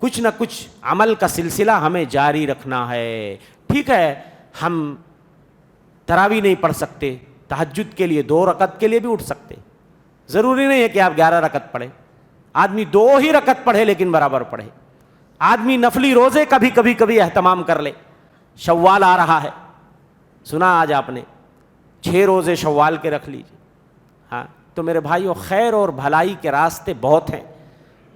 A: کچھ نہ کچھ عمل کا سلسلہ ہمیں جاری رکھنا ہے. ٹھیک ہے ہم تراویح نہیں پڑھ سکتے, تہجد کے لیے 2 رکعت کے لیے بھی اٹھ سکتے, ضروری نہیں ہے کہ آپ 11 رکعت پڑھیں. آدمی 2 ہی رکعت پڑھے لیکن برابر پڑھے. آدمی نفلی روزے کبھی اہتمام کر لے. شوال آ رہا ہے, سنا آج آپ نے 6 روزے شوال کے رکھ لیجیے. ہاں تو میرے بھائیو خیر اور بھلائی کے راستے بہت ہیں,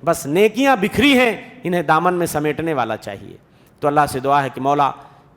A: بس نیکیاں بکھری ہیں, انہیں دامن میں سمیٹنے والا چاہیے. تو اللہ سے دعا ہے کہ مولا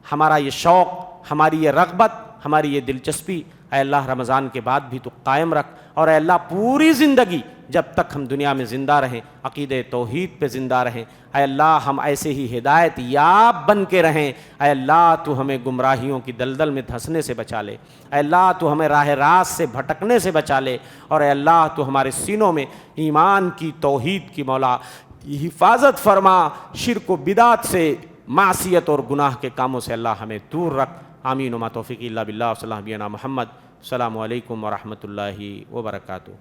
A: ہمارا یہ شوق, ہماری یہ رغبت, ہماری یہ دلچسپی اے اللہ رمضان کے بعد بھی تو قائم رکھ, اور اے اللہ پوری زندگی جب تک ہم دنیا میں زندہ رہیں عقیدہ توحید پہ زندہ رہیں. اے اللہ ہم ایسے ہی ہدایت یاب بن کے رہیں. اے اللہ تو ہمیں گمراہیوں کی دلدل میں دھنسنے سے بچا لے. اے اللہ تو ہمیں راہ راست سے بھٹکنے سے بچا لے. اور اے اللہ تو ہمارے سینوں میں ایمان کی, توحید کی مولا حفاظت فرما. شرک و بدعت سے, معصیت اور گناہ کے کاموں سے اللہ ہمیں دور رکھ. آمین. وما توفیقی الا باللہ. صلی اللہ علیہ محمد. السلام علیکم ورحمۃ اللہ وبرکاتہ.